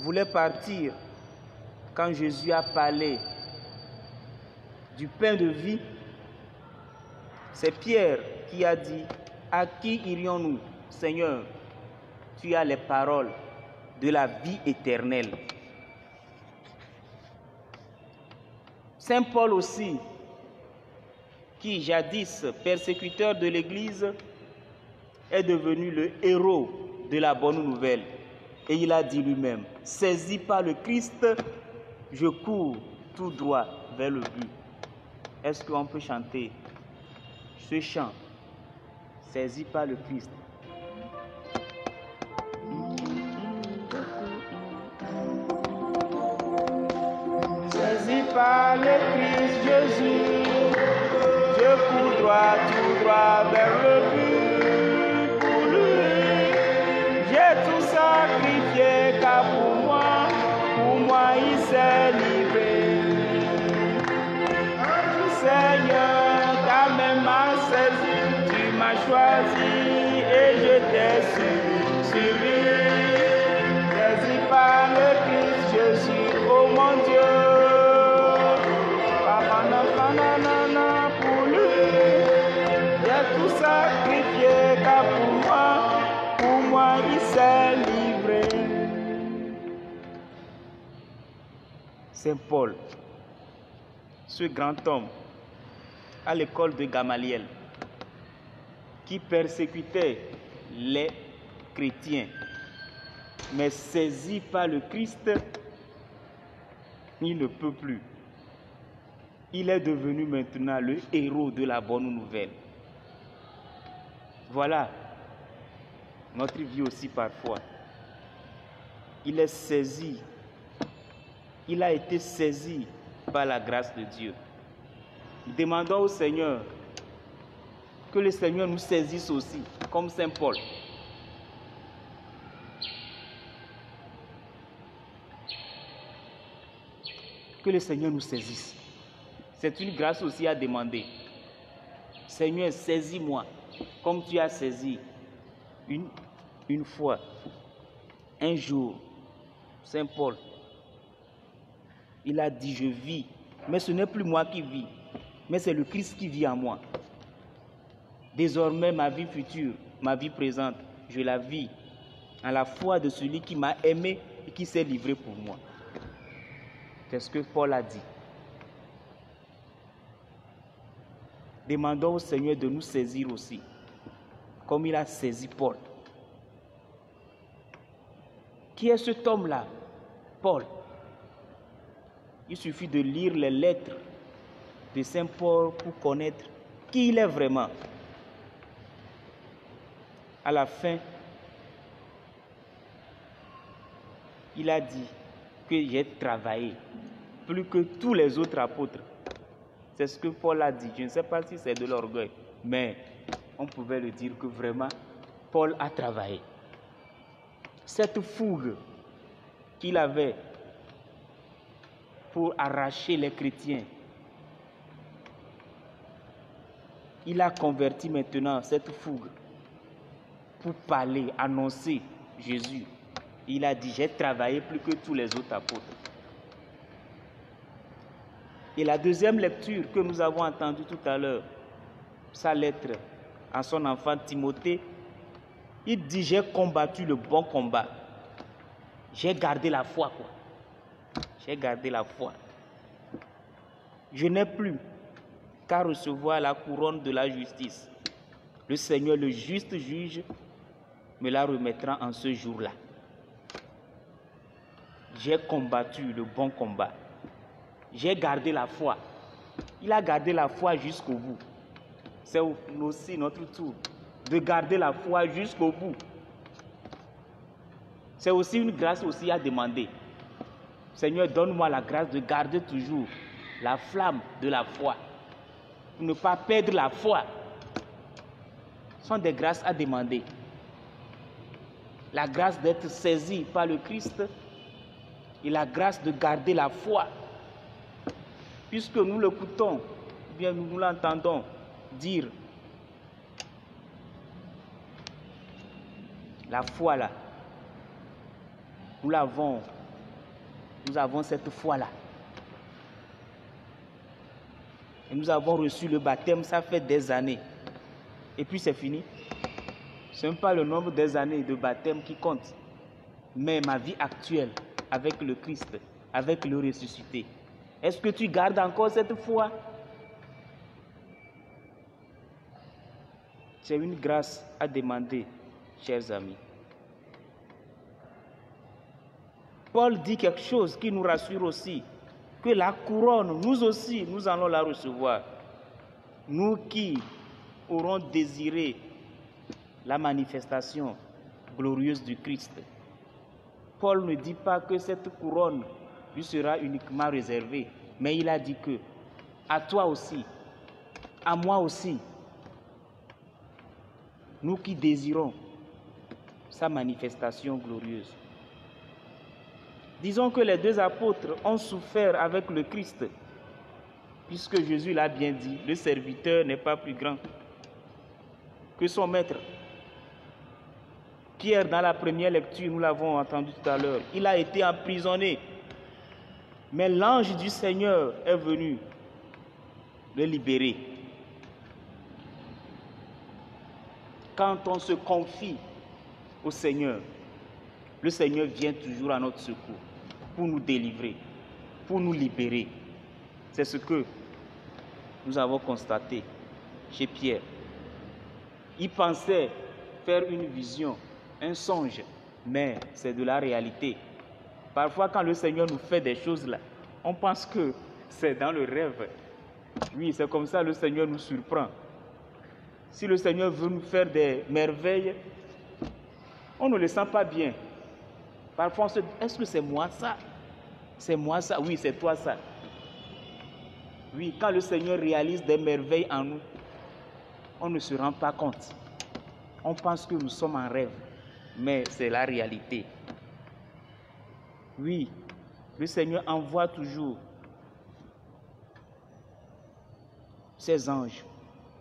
voulaient partir, quand Jésus a parlé du pain de vie, c'est Pierre qui a dit, à qui irions-nous, Seigneur? Tu as les paroles de la vie éternelle. Saint Paul aussi, qui jadis persécuteur de l'Église, est devenu le héros de la bonne nouvelle. Et il a dit lui-même, saisi par le Christ, je cours tout droit vers le but. Est-ce qu'on peut chanter ce chant, saisi par le Christ? Saisi par le Christ Jésus, je cours droit, tout droit vers le but. Pour lui, j'ai tout sacrifié, car pour moi il s'est livré. Seigneur, ta main m'a saisi, tu m'as choisi et je t'ai suivi. Saisi par le Christ Jésus, oh mon Dieu. Pour lui, j'ai tout sacrifié, car pour moi il s'est livré. Saint Paul, ce grand homme à l'école de Gamaliel, qui persécutait les chrétiens, mais saisi par le Christ, il ne peut plus. Il est devenu maintenant le héros de la bonne nouvelle. Voilà notre vie aussi parfois. Il est saisi, il a été saisi par la grâce de Dieu. Demandons au Seigneur que le Seigneur nous saisisse aussi, comme Saint Paul. Que le Seigneur nous saisisse. C'est une grâce aussi à demander. Seigneur, saisis-moi, comme tu as saisi une fois, un jour, Saint Paul. Il a dit, je vis, mais ce n'est plus moi qui vis, mais c'est le Christ qui vit en moi. Désormais, ma vie future, ma vie présente, je la vis en la foi de celui qui m'a aimé et qui s'est livré pour moi. C'est ce que Paul a dit. Demandons au Seigneur de nous saisir aussi, comme il a saisi Paul. Qui est cet homme-là? Paul. Il suffit de lire les lettres de Saint Paul pour connaître qui il est vraiment. À la fin, il a dit que j'ai travaillé plus que tous les autres apôtres. C'est ce que Paul a dit. Je ne sais pas si c'est de l'orgueil, mais on pouvait le dire que vraiment, Paul a travaillé. Cette fougue qu'il avait pour arracher les chrétiens, il a converti maintenant cette fougue pour parler, annoncer Jésus. Il a dit, j'ai travaillé plus que tous les autres apôtres. Et la deuxième lecture que nous avons entendue tout à l'heure, sa lettre à son enfant Timothée, il dit, j'ai combattu le bon combat. J'ai gardé la foi, quoi. J'ai gardé la foi. Je n'ai plus qu'à recevoir la couronne de la justice. Le Seigneur, le juste juge, me la remettra en ce jour-là. J'ai combattu le bon combat. J'ai gardé la foi. Il a gardé la foi jusqu'au bout. C'est aussi notre tour de garder la foi jusqu'au bout. C'est aussi une grâce aussi à demander. Seigneur, donne-moi la grâce de garder toujours la flamme de la foi. Pour ne pas perdre la foi. Ce sont des grâces à demander. La grâce d'être saisi par le Christ et la grâce de garder la foi. Puisque nous l'écoutons, bien nous l'entendons dire, la foi là, nous avons cette foi-là. Et nous avons reçu le baptême, ça fait des années. Et puis c'est fini. Ce n'est pas le nombre des années de baptême qui compte, mais ma vie actuelle avec le Christ, avec le ressuscité. Est-ce que tu gardes encore cette foi? C'est une grâce à demander, chers amis. Paul dit quelque chose qui nous rassure aussi, que la couronne, nous aussi, nous allons la recevoir. Nous qui aurons désiré la manifestation glorieuse du Christ. Paul ne dit pas que cette couronne lui sera uniquement réservée, mais il a dit que à toi aussi, à moi aussi, nous qui désirons sa manifestation glorieuse. Disons que les deux apôtres ont souffert avec le Christ, puisque Jésus l'a bien dit, le serviteur n'est pas plus grand que son maître. Pierre, dans la première lecture, nous l'avons entendu tout à l'heure, il a été emprisonné, mais l'ange du Seigneur est venu le libérer. Quand on se confie au Seigneur, le Seigneur vient toujours à notre secours pour nous délivrer, pour nous libérer. C'est ce que nous avons constaté chez Pierre. Il pensait faire une vision, un songe, mais c'est de la réalité. Parfois, quand le Seigneur nous fait des choses là, on pense que c'est dans le rêve. Oui, c'est comme ça que le Seigneur nous surprend. Si le Seigneur veut nous faire des merveilles, on ne le sent pas bien. Parfois, on se dit, est-ce que c'est moi ça? C'est moi ça? Oui, c'est toi ça. Oui, quand le Seigneur réalise des merveilles en nous, on ne se rend pas compte. On pense que nous sommes en rêve, mais c'est la réalité. Oui, le Seigneur envoie toujours ses anges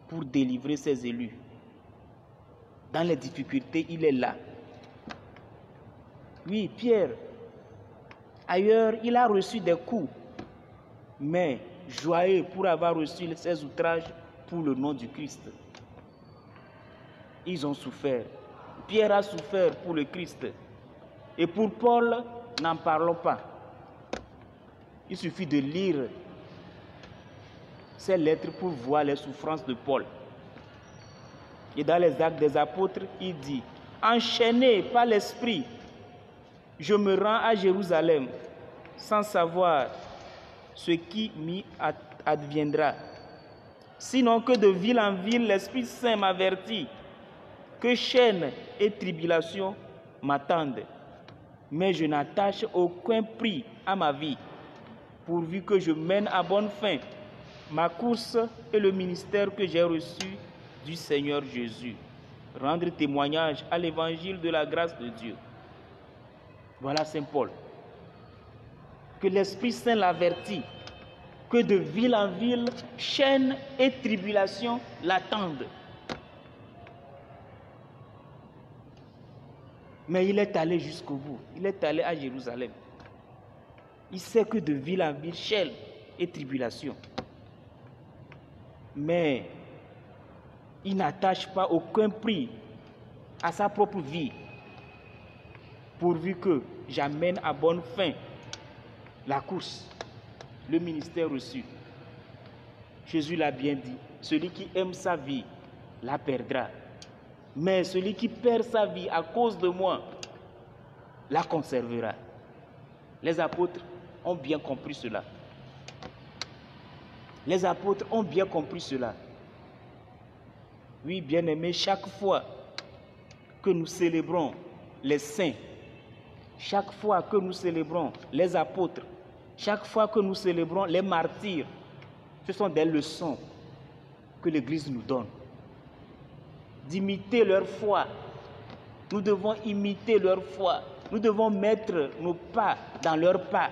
pour délivrer ses élus. Dans les difficultés, il est là. Oui, Pierre, ailleurs, il a reçu des coups, mais joyeux pour avoir reçu ces outrages pour le nom du Christ. Ils ont souffert. Pierre a souffert pour le Christ. Et pour Paul, n'en parlons pas. Il suffit de lire ces lettres pour voir les souffrances de Paul. Et dans les Actes des Apôtres, il dit, enchaîné par l'Esprit, je me rends à Jérusalem sans savoir ce qui m'y adviendra. Sinon que de ville en ville, l'Esprit Saint m'avertit que chaînes et tribulations m'attendent. Mais je n'attache aucun prix à ma vie, pourvu que je mène à bonne fin ma course et le ministère que j'ai reçu du Seigneur Jésus. Rendre témoignage à l'évangile de la grâce de Dieu. Voilà Saint Paul. Que l'Esprit Saint l'avertit que de ville en ville, chaînes et tribulations l'attendent. Mais il est allé jusqu'au bout. Il est allé à Jérusalem. Il sait que de ville en ville, chaînes et tribulations. Mais il n'attache pas aucun prix à sa propre vie, pourvu que j'amène à bonne fin la course, le ministère reçu. Jésus l'a bien dit, celui qui aime sa vie la perdra. Mais celui qui perd sa vie à cause de moi la conservera. Les apôtres ont bien compris cela. Les apôtres ont bien compris cela. Oui, bien-aimés, chaque fois que nous célébrons les saints, chaque fois que nous célébrons les apôtres, chaque fois que nous célébrons les martyrs, ce sont des leçons que l'Église nous donne. D'imiter leur foi. Nous devons imiter leur foi. Nous devons mettre nos pas dans leurs pas.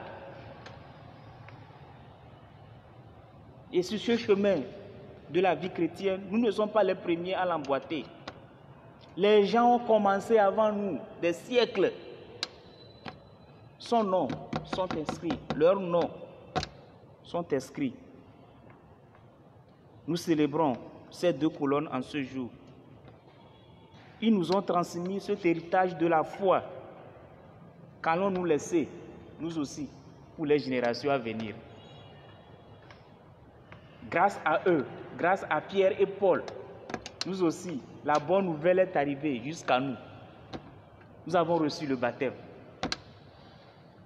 Et sur ce chemin de la vie chrétienne, nous ne sommes pas les premiers à l'emboîter. Les gens ont commencé avant nous, des siècles. Son nom sont inscrits, leurs noms sont inscrits. Nous célébrons ces deux colonnes en ce jour. Ils nous ont transmis cet héritage de la foi qu'allons-nous laisser, nous aussi, pour les générations à venir. Grâce à eux, grâce à Pierre et Paul, nous aussi, la bonne nouvelle est arrivée jusqu'à nous. Nous avons reçu le baptême.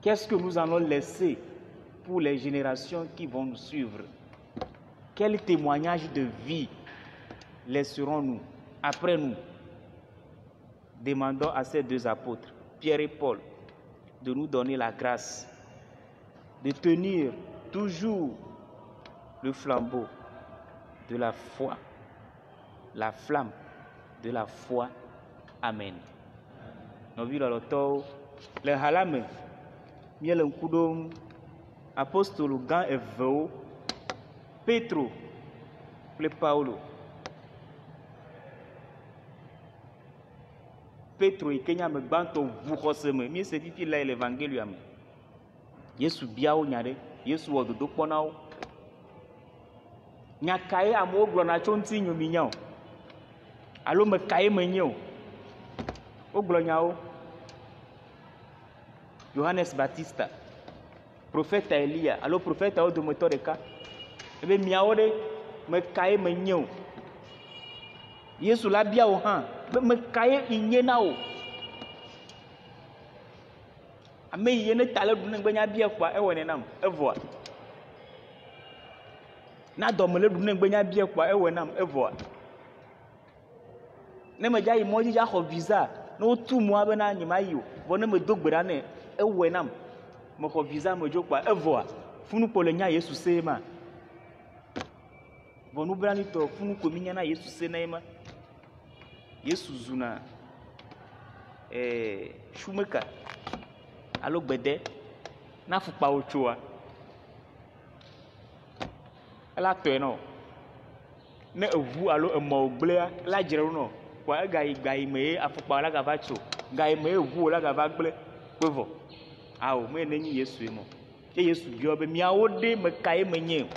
Qu'est-ce que nous allons laisser pour les générations qui vont nous suivre? Quel témoignage de vie laisserons-nous après nous? Demandons à ces deux apôtres, Pierre et Paul, de nous donner la grâce de tenir toujours le flambeau de la foi, la flamme de la foi. Amen. Novi loloto le halame miele nkudom apostolo gã evewo Petro kple Paulo. Petro yi ke nye ame gbãtɔ ʋu xɔse me míese fifi le evangelia me. Yesu bia wo nya ɖe, Yesu wɔ dodo kpɔ na wo. Nya kae amewo gblɔna tso ŋuti nyomi nya o? Alo me kae menye o? Wogblɔ nyawo. Johannes Baptista, profeta Elia, alo profeta wo dometɔ ɖeka. Ebe miawo ɖe me kae menye o? Yesu la bia wo hã be me kae inye na wo? Ame yi ne ta le ɖu ne gbenya bia kpoa ewɔ nenam evɔa. Na dɔme le ɖu ne gbenya bia kpoa ewɔ nam evɔa. Ne me dza yi mɔdzi dza xɔ visa, ne wotu mɔa bena nyema yi o, vɔ ne me do gbe ɖa ne ewɔ nam, me xɔ visa me dzo kpoa evɔa. Funu kpo le nya Yesu se ma. Vɔ nublanitɔ funu ko mi nya na Yesu se na ye ma. Yesu zuna shumeka alo gbede na fukpawo tsoa. Ela tɔe nɔ. Ne eʋu alo emɔwo gblea, ela dzre wo nɔ. Kpoa gayi me ye afɔkpawo la gava tso. Gayi me ye eʋuwo la gava gble kpe vɔ. Awo me ne nyi Yesu ye mɔ. Ye Yesu biɔ be miawo ɖe me kae menye o?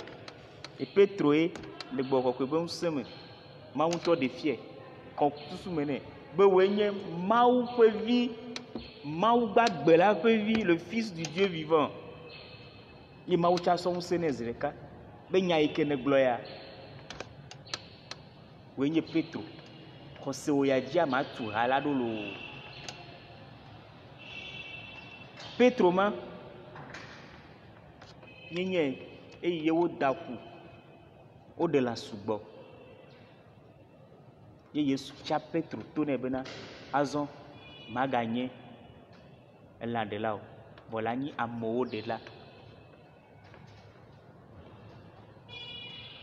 Et Petro est le bokoko be nseme. Mawu tɔ de fie. Kɔ susu mene. Be woe nye Mawu ƒe vi. Mawu gbagbe la ƒe vi, le fils du Dieu vivant. Ye Mawu tsa sɔ ŋusẽ ne zi ɖeka. Be nya yi ke ne gblɔ ya. Woe nye Petro. Xɔse wo ya dzi ama tu ha la ɖo loo. Petro ma. Nye eye wo da ƒu. Wo ɖe la sugbɔ. Ye Yesu tsa Petro to nɛ bena azɔ maganye elã ɖela o. Vɔ la nyi amewo ɖela.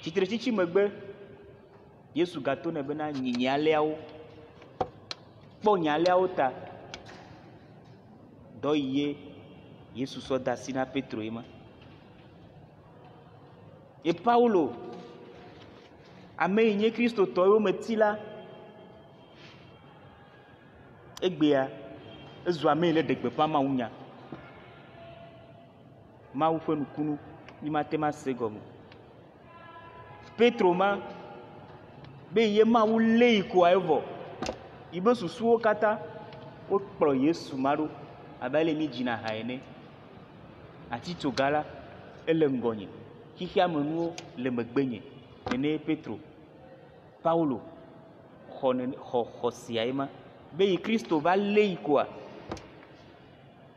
Tsitretsitsi megbe Yesu gato nɛ bena nyi nyaleawo. Kpɔ nyaleawo ta. Dɔ yi ye Yesu sɔ da asi na Petro ye ma. Et Paulo, ame yi nye kristotɔ wo me ti la, egbea ezu ame yi le ɖegbeƒã Mawu nya. Mawu ƒe nukunu mi mate ma se gɔme. Petro ma be ye Mawu lé yi koa evɔ. Yi be susuwo katã wokplɔ Yesu ma ɖo abe ale mi dzina ha ene. Atitsoga la ele ŋgɔnye. Xixia me nuwo le megbe nye. Nene Petro, Paulo xɔ xɔsia ye ma. Be yi Kristo va lé yi koa.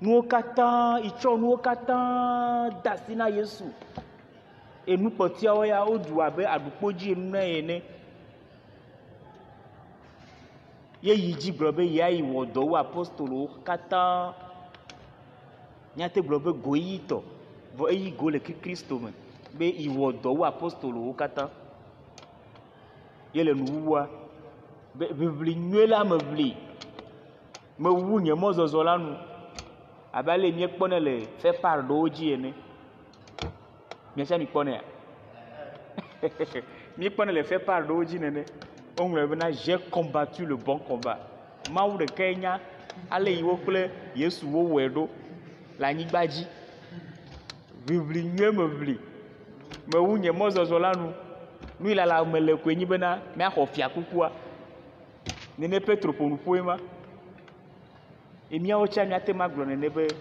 Nuwo katã, itsɔ nuwo katã da asi na Yesu. Enu kpɔtiawo ya woɖu abe aɖukpodzi enu na ene. Ye yi dzi gblɔ be ya yi wɔ dɔ wu apostolowo katã. Nyate gblɔ be go yi tɔ. Vɔ eyi go le Kristo me. Be yi wɔ dɔ wu apostolowo katã. Ye le nuwuwua. Be ʋiʋli nyuie la me ʋli. Me wu nye mɔzɔzɔ la nu. Abe ale mie kpɔnɛ le fepar ɖewo dzi ene. Miatia mi kpɔnɛ ya? Mi kpɔnɛ le fepar ɖewo dzi nene. Woŋlɔ bena j'ai combattu le bon combat. Mawu ɖekae nya ale yi wo kple Yesu wo wɔe ɖo le anyigba dzi. Ʋiʋli nyuie me ʋli. Me wu nye mɔzɔzɔ la nu. Nu ilala me le koe nyi bena miaxɔ fiakukua. Nene Petro ƒo nuƒoe ma. Miawo tsa miate ma gblɔ nene be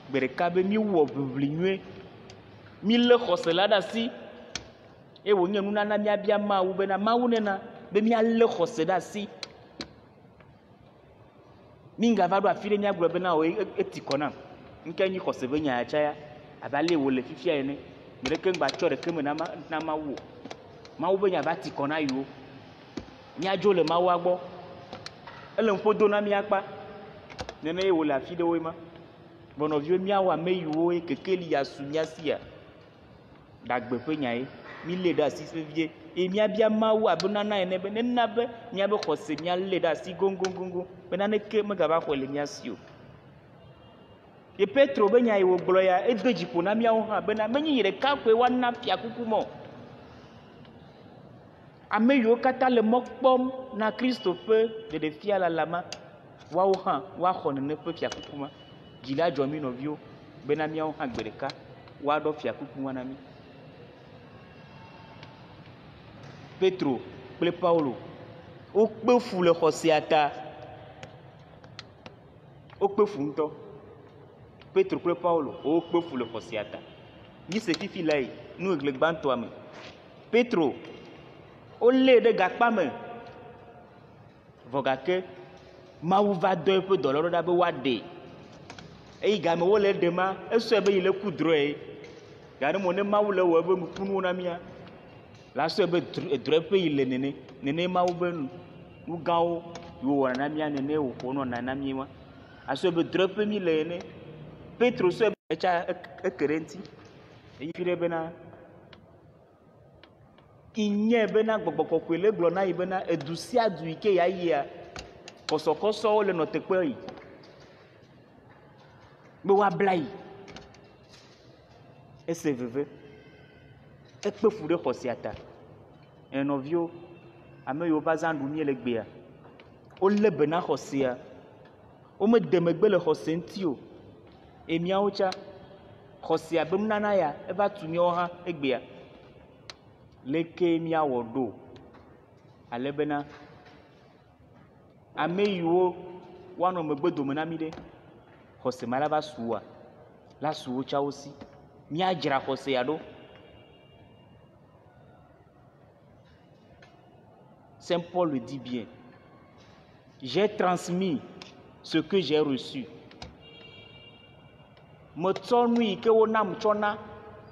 gbe ɖeka be mi wɔ ʋiʋli nyuie. Mi lé xɔse la ɖe asi. Eye wònye nunana miabia Mawu bena Mawu nena be mialé xɔse ɖe asi. Mi ngava ɖo afi ɖe miagblɔ bena o eti kɔ nam. Nke nyi xɔse be nya tsa ya. Abe ale wòle fifia ene. Me ɖeke ŋgba tsɔ ɖeke me na Mawu o. Mawu be nya va ti kɔ na yiwo. Miadzo le Mawua gbɔ. Ele ŋƒodo na miakpa. Nene ye wòle afi ɖewoe ma. Bɔnɔviwo miawɔ ame yiwo kekeli yasu miasia. Ɖagbe ƒe nya ye. Mi lé ɖe asi vevie. Eye miabia Mawu abe nana ene be nena be miabe xɔse mialé ɖe asi goŋgoŋgoŋgoŋ. Be naneke megava xɔe le mia si o. Ye Petro be nya yi wògblɔ ya edo dziƒo na miawo hã bena menye yi ɖeka koe woana fiakuku mɔ. Ame yiwo katã le mɔ kpɔm na Kristo ƒe ɖeɖefia lala ma, woawo hã woaxɔ nene ƒe fiakuku ma. Dzi la dzɔ mi nɔviwo bena miawo hã gbe ɖeka woaɖɔ fiakuku ma na mi. Petro kple Paulo wokpe fu le xɔsea ta. Wokpe fu ŋutɔ. Petro kple Paulo wokpe fu le xɔsea ta. Mi se fifi la yi nu egle gbãtɔa me. Petro wolé ɖe gakpa me. Vɔ gake Mawu va dɔ eƒe dɔlɔɖɔ ɖa be woaɖe. Eyi game wole ɖe ma esɔe be yi le ku drɔe. Gake mo ne Mawu le wɔ ebe nukunuwo na mia. La sɔe be drɔe ƒe yi le nene. Nene Mawu be nu gãwo yiwo wɔna na mia nene wòƒo nɔna na mi ma. Asɔe be drɔe ƒe mi le ene. Petro sɔe be etsa eke ɖe ŋuti. Eyi fi ɖe bena inye bena gbɔgbɔ kɔkɔe le gblɔ na yi bena edu sia du yi ke ya yia kɔsɔkɔsɔwo le nɔ teƒe yi be woabla yi. Ese veve. Ekpe fu ɖe xɔsia ta. Nɔviwo ame yiwo va zã ɖu mie le gbea. Wolé be na xɔsea. Womede megbe le xɔse ŋuti o. Miawo tsa xɔsea be nunana ya eva tu miawo hã egbea. leke miawɔ ɖo ale bena ame yiwo woanɔ megbedome na mi ɖe xɔse ma la va sua la su wo tsawo si miadzra xɔsea ɖo. Saint Paul le dit bien. J'ai transmis ce que j'ai reçu. Metsɔ nu yi ke wona tsɔna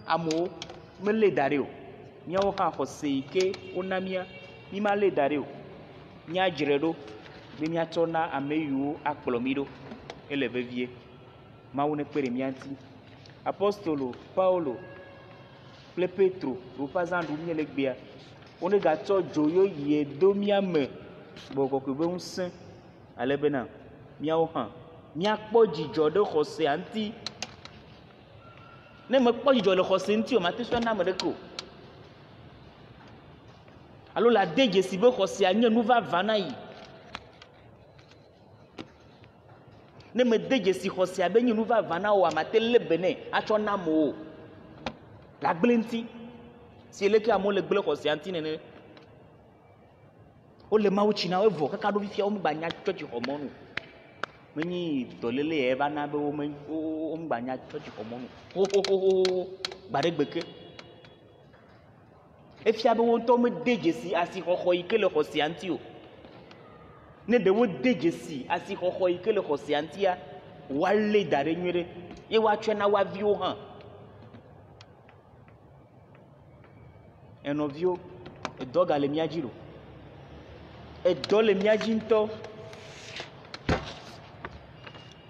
amewo melé da ɖi o. Míawo hã xɔse yi ke wona mía mi malé da ɖi o. Míadzre ɖo be míatsɔ na ame yiwo akplɔ mi ɖo ele vevie. Mawu nekpe ɖe mía ŋuti. Apostolo Paulo kple Petro woƒe azãɖu míele gbea wone gatsɔ dzo yoyie do mía me Gbɔgbɔ Kɔkɔe ƒe ŋusẽ ale bena míawo hã míakpɔ dzidzɔ ɖe xɔsea ŋuti. Ne mekpɔ dzidzɔ le xɔse ŋuti o, mate sua na ame ɖeke o. Alo la de dzesi be xɔsea nye nu vava na yi. Ne me de dzesi xɔsea be nye nu vava na o, mate lé be nɛ atsɔ na amewo le agble ŋuti. Si eleke amewo le gble xɔsea ŋuti nene. Wole Mawu tsi na wo evɔ kaka ɖo fifia wo megba nya tsɔtsi xɔmɔnu. Menyi dɔléle ya eva na be wo megba nya tsɔtsi xɔmɔnu. Xoxoxoxo gba ɖe gbe ke. Efia be wo ŋutɔ mede dzesi asixɔxɔ yi ke le xɔsea ŋuti o. Ne ɖe wo de dzesi asixɔxɔ yi ke le xɔsea ŋutia, woalé da ɖe nyuie ɖe ye woatsɔe na woa viwo hã. Enɔviwo, edɔ ga le mía dzi ɖo. Edɔ le mía dzi ŋutɔ.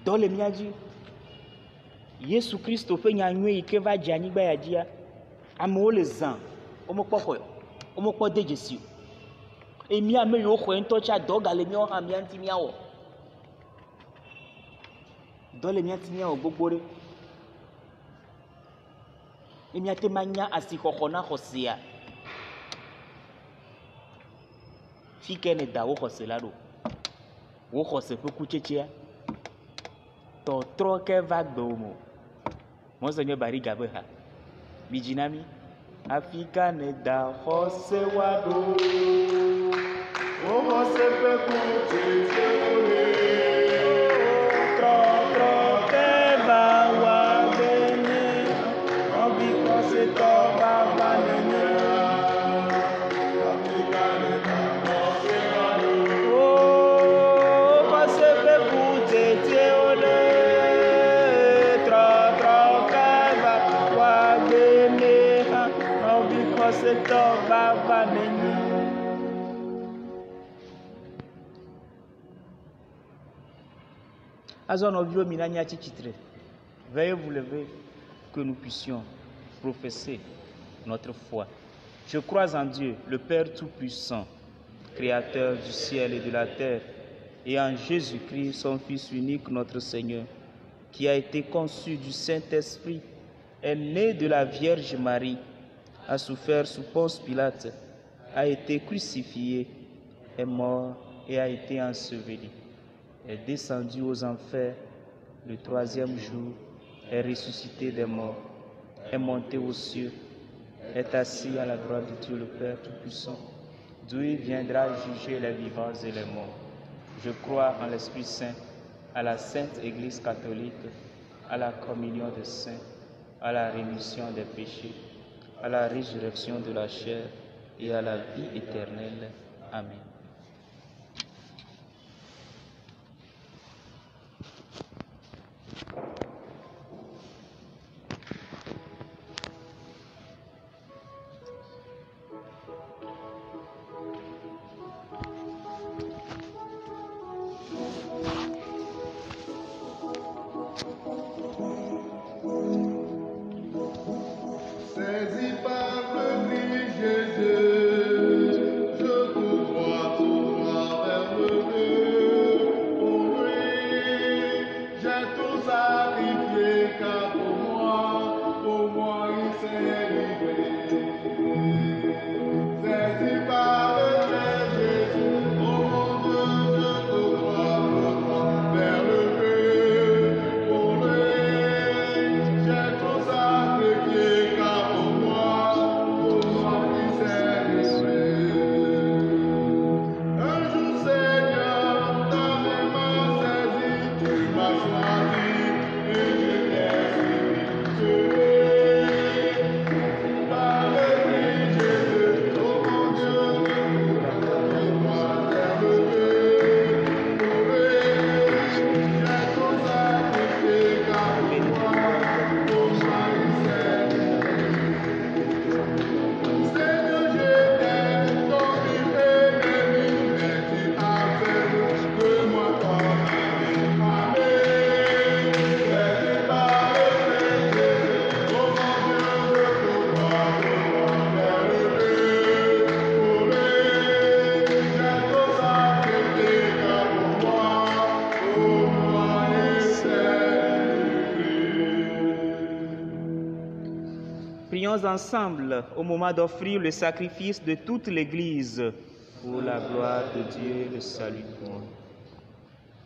Dɔ le mía dzi. Yesu Kristo ƒe nyanyuie yi ke va dze anyigba ya dzia, amewo le zã, womekpɔ xɔe o, womekpɔ de dzesi o. Eye mía ame yiwo xɔe ŋutɔ tsa dɔ ga le míawo hã mía ŋuti míawɔ. Dɔ le mía ŋuti míawɔ gbogbo ɖe. Ne míate ma nya asixɔxɔ na xɔsea, fi ke ne da wo xɔse la ɖo. Wo xɔse ƒe kutsetsea, tɔtrɔ ke va gbewo me o. Monseigneur Bariga be ha. Midzi na mi. Afi ka ne da xɔse wa ɖo. Wo xɔse ƒe kutsetsewo le. Trɔtrɔ ke va wa bene. Nɔvi xɔsetɔ vava nene. Veuillez vous lever que nous puissions professer notre foi. Je crois en Dieu, le Père Tout-Puissant, Créateur du ciel et de la terre, et en Jésus-Christ, son Fils unique, notre Seigneur, qui a été conçu du Saint-Esprit, est né de la Vierge Marie, a souffert sous Ponce Pilate, a été crucifié, est mort et a été enseveli, est descendu aux enfers, le troisième jour, est ressuscité des morts, est monté aux cieux, est assis à la droite de Dieu le Père Tout-Puissant, d'où il viendra juger les vivants et les morts. Je crois en l'Esprit Saint, à la Sainte Église catholique, à la communion des saints, à la rémission des péchés, à la résurrection de la chair et à la vie éternelle. Amen. Saisi par le Christ Jésus, je tout droit vers le Dieu. Pour lui, j'ai tout sacrifié, car pour moi il s'est livré. Saisi par le Christ Jésus, oh mon Dieu, je tout droit vers le Dieu. Pour lui, j'ai tout sacrifié, car pour moi il s'est Prions ensemble au moment d'offrir le sacrifice de toute l'Église pour la gloire de Dieu et le salut du monde.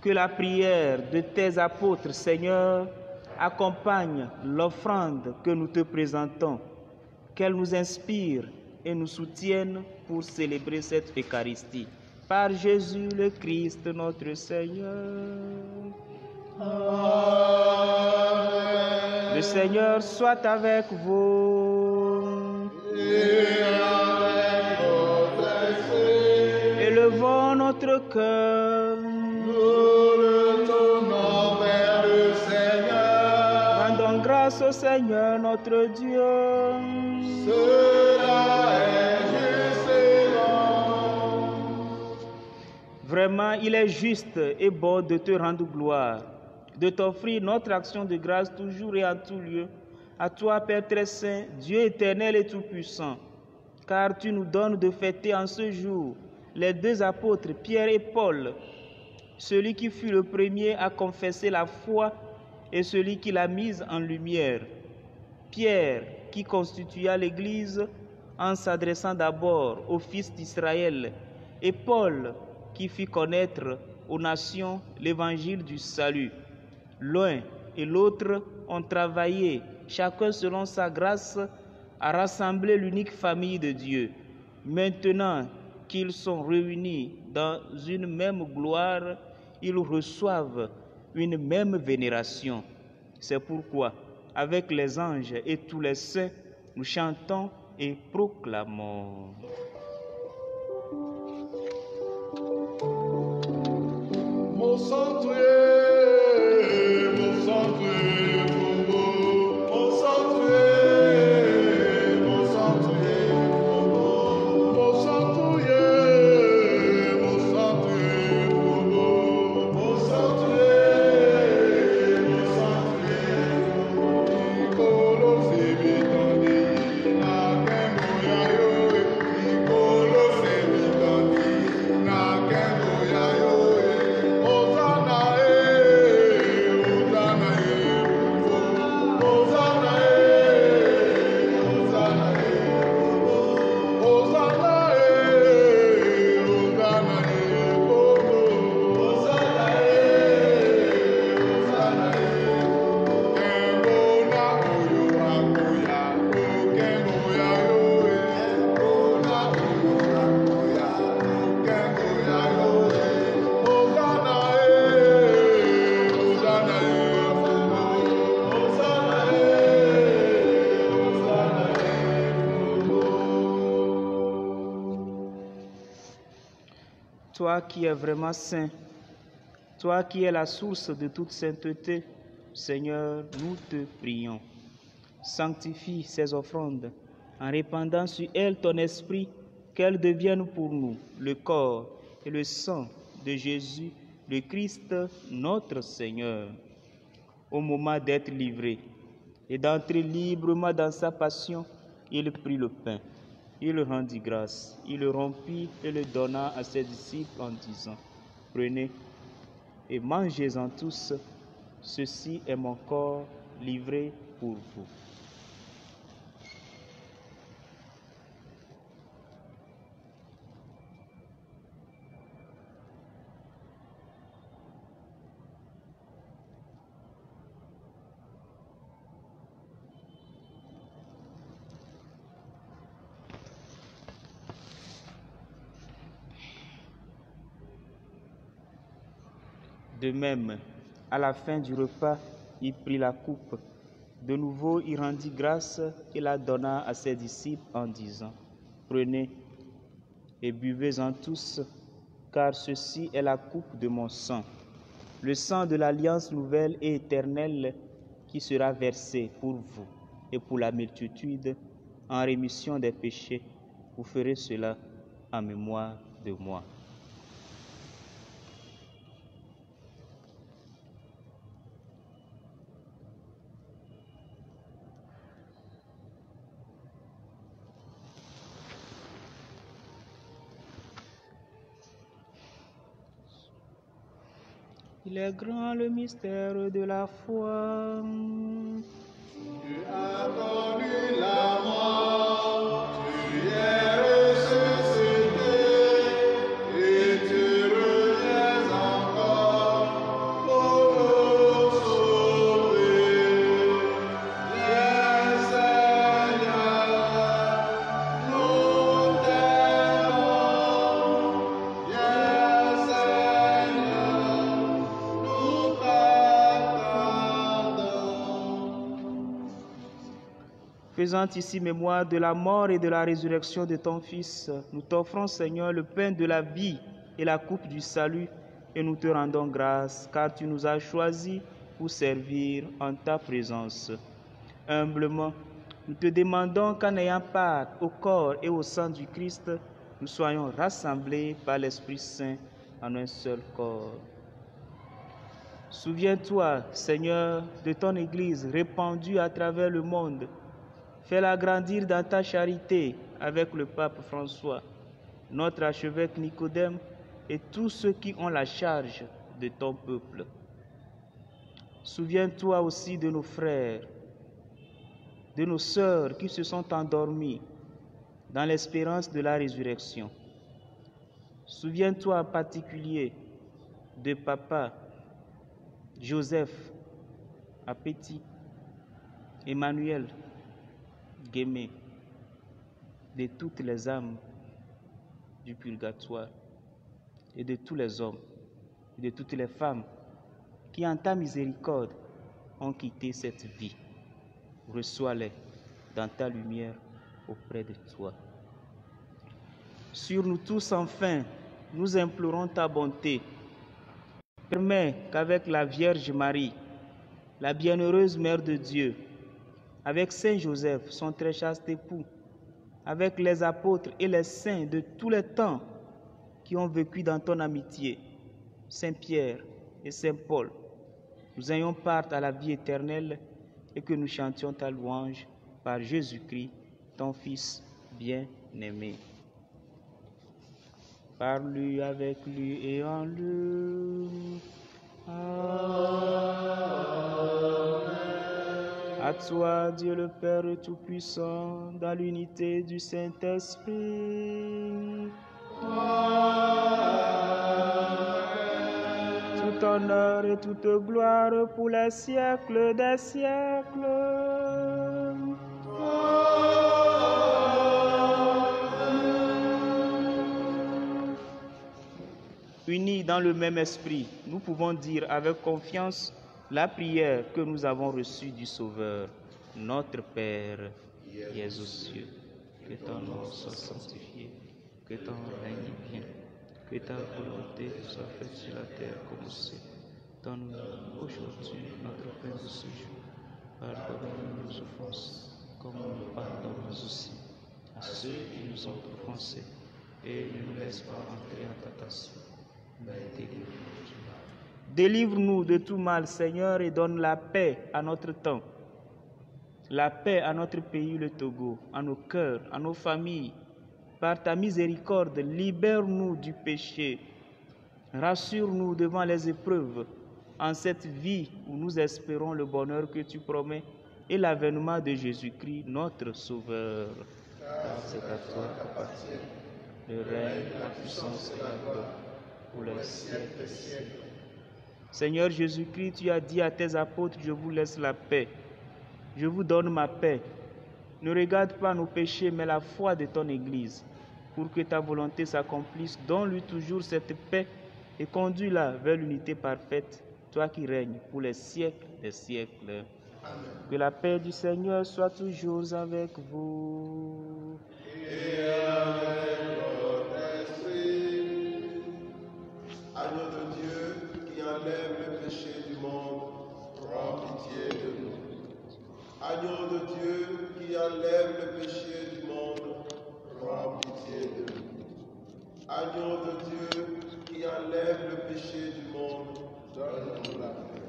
Que la prière de tes apôtres, Seigneur, accompagne l'offrande que nous te présentons, qu'elle nous inspire et nous soutienne pour célébrer cette Eucharistie. Par Jésus le Christ, notre Seigneur. Amen. Le Seigneur soit avec vous. Et avec votre esprit, Élevons notre cœur. nous le tournons vers le Seigneur. Rendons grâce au Seigneur notre Dieu. Cela est juste et bon. Vraiment, il est juste et bon de te rendre gloire, de t'offrir notre action de grâce toujours et en tout lieu, à toi, Père très saint, Dieu éternel et tout-puissant, car tu nous donnes de fêter en ce jour les deux apôtres, Pierre et Paul, celui qui fut le premier à confesser la foi et celui qui l'a mise en lumière. Pierre, qui constitua l'Église en s'adressant d'abord aux fils d'Israël, et Paul, qui fit connaître aux nations l'évangile du salut. L'un et l'autre ont travaillé, chacun selon sa grâce, à rassembler l'unique famille de Dieu. Maintenant qu'ils sont réunis dans une même gloire, ils reçoivent une même vénération. C'est pourquoi, avec les anges et tous les saints, nous chantons et proclamons. Mon sanctuaire, Bobo. Mon sanctuaire, Bobo. Mon sanctuaire, Bobo. Mon sanctuaire, Bobo. Nicolo Sebitoni, Nakemo Yayo, Nicolo Sebitoni, Nakemo Yayo. Hosanna, Hosanna, Hosanna, Hosanna, Hosanna, Toi qui es vraiment saint, toi qui es la source de toute sainteté, Seigneur, nous te prions. Sanctifie ces offrandes en répandant sur elles ton esprit, qu'elles deviennent pour nous le corps et le sang de Jésus, le Christ, notre Seigneur. Au moment d'être livré et d'entrer librement dans sa passion, il prit le pain. Il rendit grâce, il le rompit et le donna à ses disciples en disant, « Prenez et mangez-en tous, ceci est mon corps livré pour vous. » De même, à la fin du repas, il prit la coupe. De nouveau, il rendit grâce et la donna à ses disciples en disant, « Prenez et buvez-en tous, car ceci est la coupe de mon sang, le sang de l'alliance nouvelle et éternelle qui sera versé pour vous et pour la multitude en rémission des péchés. Vous ferez cela en mémoire de moi. » Il est grand le mystère de la foi. Tu as connu la mort. Faisant ici mémoire de la mort et de la résurrection de ton Fils, nous t'offrons, Seigneur, le pain de la vie et la coupe du salut, et nous te rendons grâce, car tu nous as choisis pour servir en ta présence. Humblement, nous te demandons qu'en ayant part au corps et au sang du Christ, nous soyons rassemblés par l'Esprit Saint en un seul corps. Souviens-toi, Seigneur, de ton Église répandue à travers le monde. Fais-la grandir dans ta charité avec le pape François, notre archevêque Nicodème et tous ceux qui ont la charge de ton peuple. Souviens-toi aussi de nos frères, de nos sœurs qui se sont endormis dans l'espérance de la résurrection. Souviens-toi en particulier de papa Joseph Apeti, Emmanuel Guémé, de toutes les âmes du purgatoire et de tous les hommes et de toutes les femmes qui en ta miséricorde ont quitté cette vie. Reçois-les dans ta lumière auprès de toi. Sur nous tous enfin, nous implorons ta bonté. Permets qu'avec la Vierge Marie, la bienheureuse Mère de Dieu, avec Saint Joseph, son très chaste époux, avec les apôtres et les saints de tous les temps qui ont vécu dans ton amitié, Saint Pierre et Saint Paul, nous ayons part à la vie éternelle et que nous chantions ta louange par Jésus-Christ, ton Fils bien-aimé. Par lui, avec lui et en lui. Amen. À toi, Dieu le Père Tout-Puissant, dans l'unité du Saint-Esprit. Tout honneur et toute gloire pour les siècles des siècles. Unis dans le même esprit, nous pouvons dire avec confiance la prière que nous avons reçue du Sauveur. Notre Père, qui es aux cieux, que ton nom soit sanctifié, que ton règne vienne, que ta volonté soit faite sur la terre comme au ciel. Donne-nous aujourd'hui notre pain de ce jour. Pardonne-nous nos offenses, comme nous pardonnons aussi à ceux qui nous ont offensés. Et ne nous laisse pas entrer en tentation, mais délivre-nous du mal. Délivre-nous de tout mal, Seigneur, et donne la paix à notre temps. La paix à notre pays, le Togo, à nos cœurs, à nos familles. Par ta miséricorde, libère-nous du péché. Rassure-nous devant les épreuves, en cette vie où nous espérons le bonheur que tu promets et l'avènement de Jésus-Christ, notre Sauveur. Car c'est à toi qu'appartient le règne, la puissance et la gloire pour les siècles des siècles. Seigneur Jésus-Christ, tu as dit à tes apôtres, je vous laisse la paix. Je vous donne ma paix. Ne regarde pas nos péchés, mais la foi de ton Église, pour que ta volonté s'accomplisse. Donne-lui toujours cette paix et conduis-la vers l'unité parfaite, toi qui règnes pour les siècles des siècles. Amen. Que la paix du Seigneur soit toujours avec vous. Et avec votre esprit. Agneau de Dieu qui enlève le péché du monde, prends pitié de nous. Agneau de Dieu qui enlève le péché du monde, prends pitié de nous. Agneau de Dieu qui enlève le péché du monde, donne-nous la paix.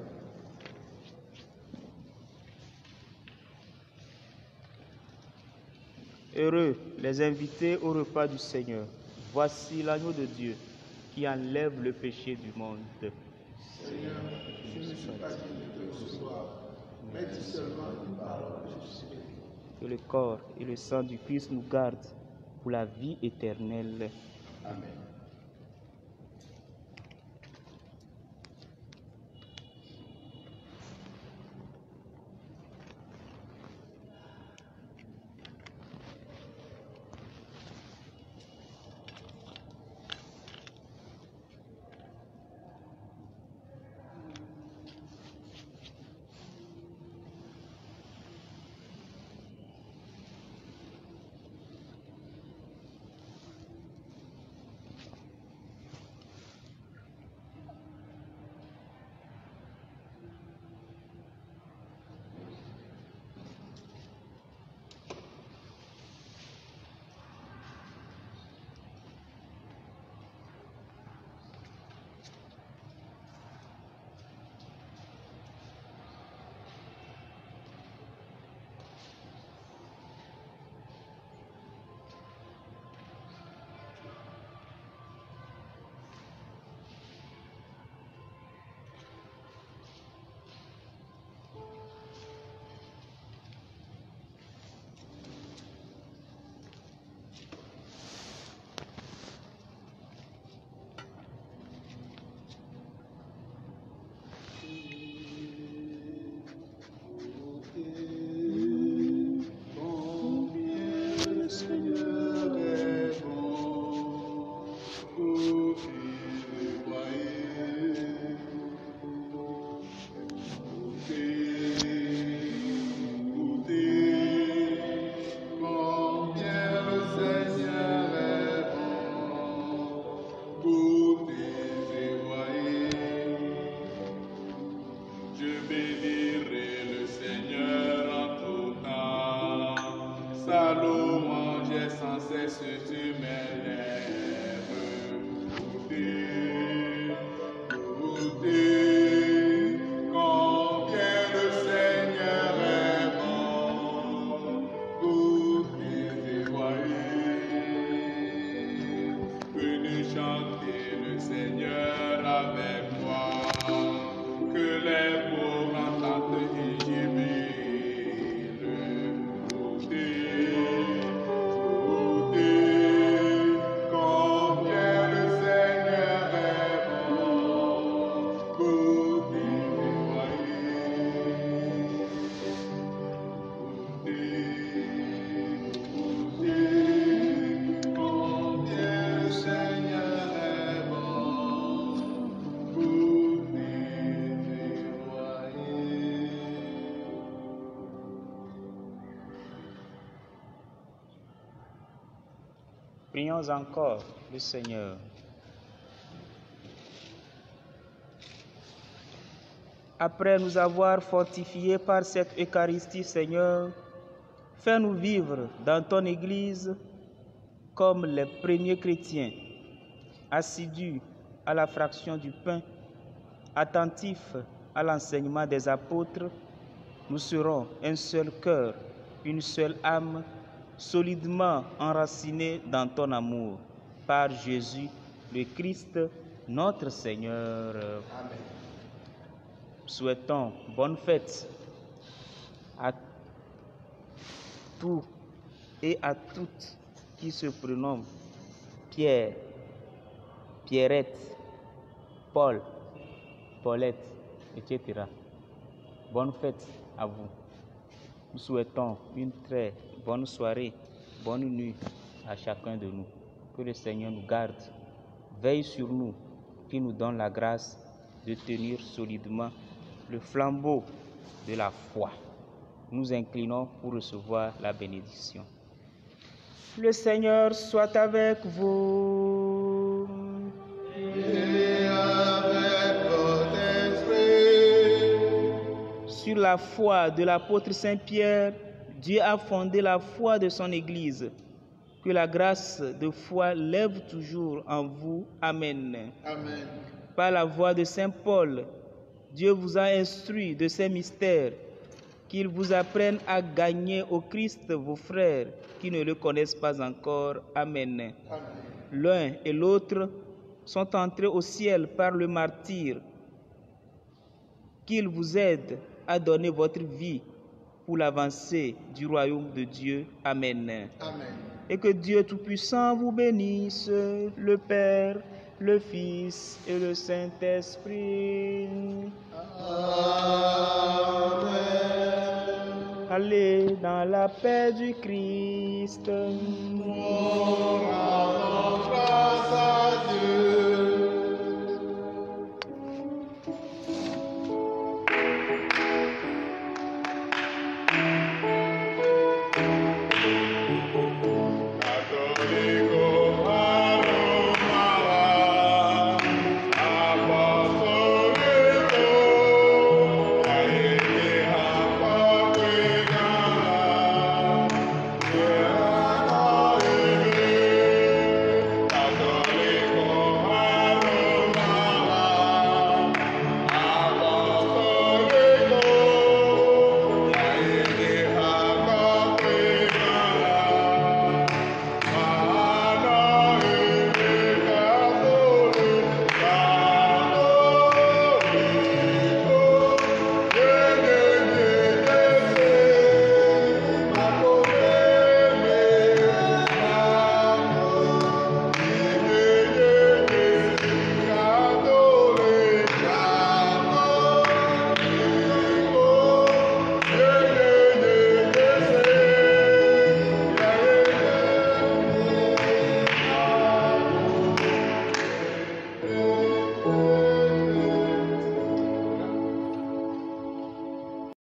Heureux les invités au repas du Seigneur. Voici l'agneau de Dieu qui enlève le péché du monde. Seigneur, je ne suis pas digne de te recevoir, mais dis seulement une parole, je serai. Que le corps et le sang du Christ nous gardent pour la vie éternelle. Amen. louange est sans cesse sur mes lèvres. Goûtez, combien le Seigneur est bon. Goûtez et voyez. Venez chanter le Seigneur avec moi. Que les pauvres entendent et jubilent. Goûtez, combien le Seigneur est bon. Goûtez et voyez. Goûtez, combien le Seigneur est bon. Goûtez et voyez. Prions encore le Seigneur. Après nous avoir fortifiés par cette Eucharistie, Seigneur, fais-nous vivre dans ton Église comme les premiers chrétiens, assidus à la fraction du pain, attentifs à l'enseignement des apôtres. Nous serons un seul cœur, une seule âme, solidement enracinés dans ton amour. Par Jésus, le Christ, notre Seigneur. Amen. Souhaitons bonne fête à tous et à toutes qui se prénomment Pierre, Pierrette, Paul, Paulette, etc. Bonne fête à vous. Nous souhaitons une très bonne soirée, bonne nuit à chacun de nous. Que le Seigneur nous garde, veille sur nous, qu'il nous donne la grâce de tenir solidement le flambeau de la foi. Nous inclinons pour recevoir la bénédiction. Le Seigneur soit avec vous. Et avec votre esprit. Sur la foi de l'apôtre Saint-Pierre, Dieu a fondé la foi de son Église. Que la grâce de foi lève toujours en vous. Amen. Amen. Par la voix de Saint Paul, Dieu vous a instruit de ces mystères, qu'il vous apprenne à gagner au Christ vos frères qui ne le connaissent pas encore. Amen. Amen. L'un et l'autre sont entrés au ciel par le martyre. Qu'il vous aide à donner votre vie pour l'avancée du royaume de Dieu. Amen. Amen. Et que Dieu Tout-Puissant vous bénisse, le Père, le Fils et le Saint-Esprit. Amen. Allez dans la paix du Christ. Rendons grâce à Dieu.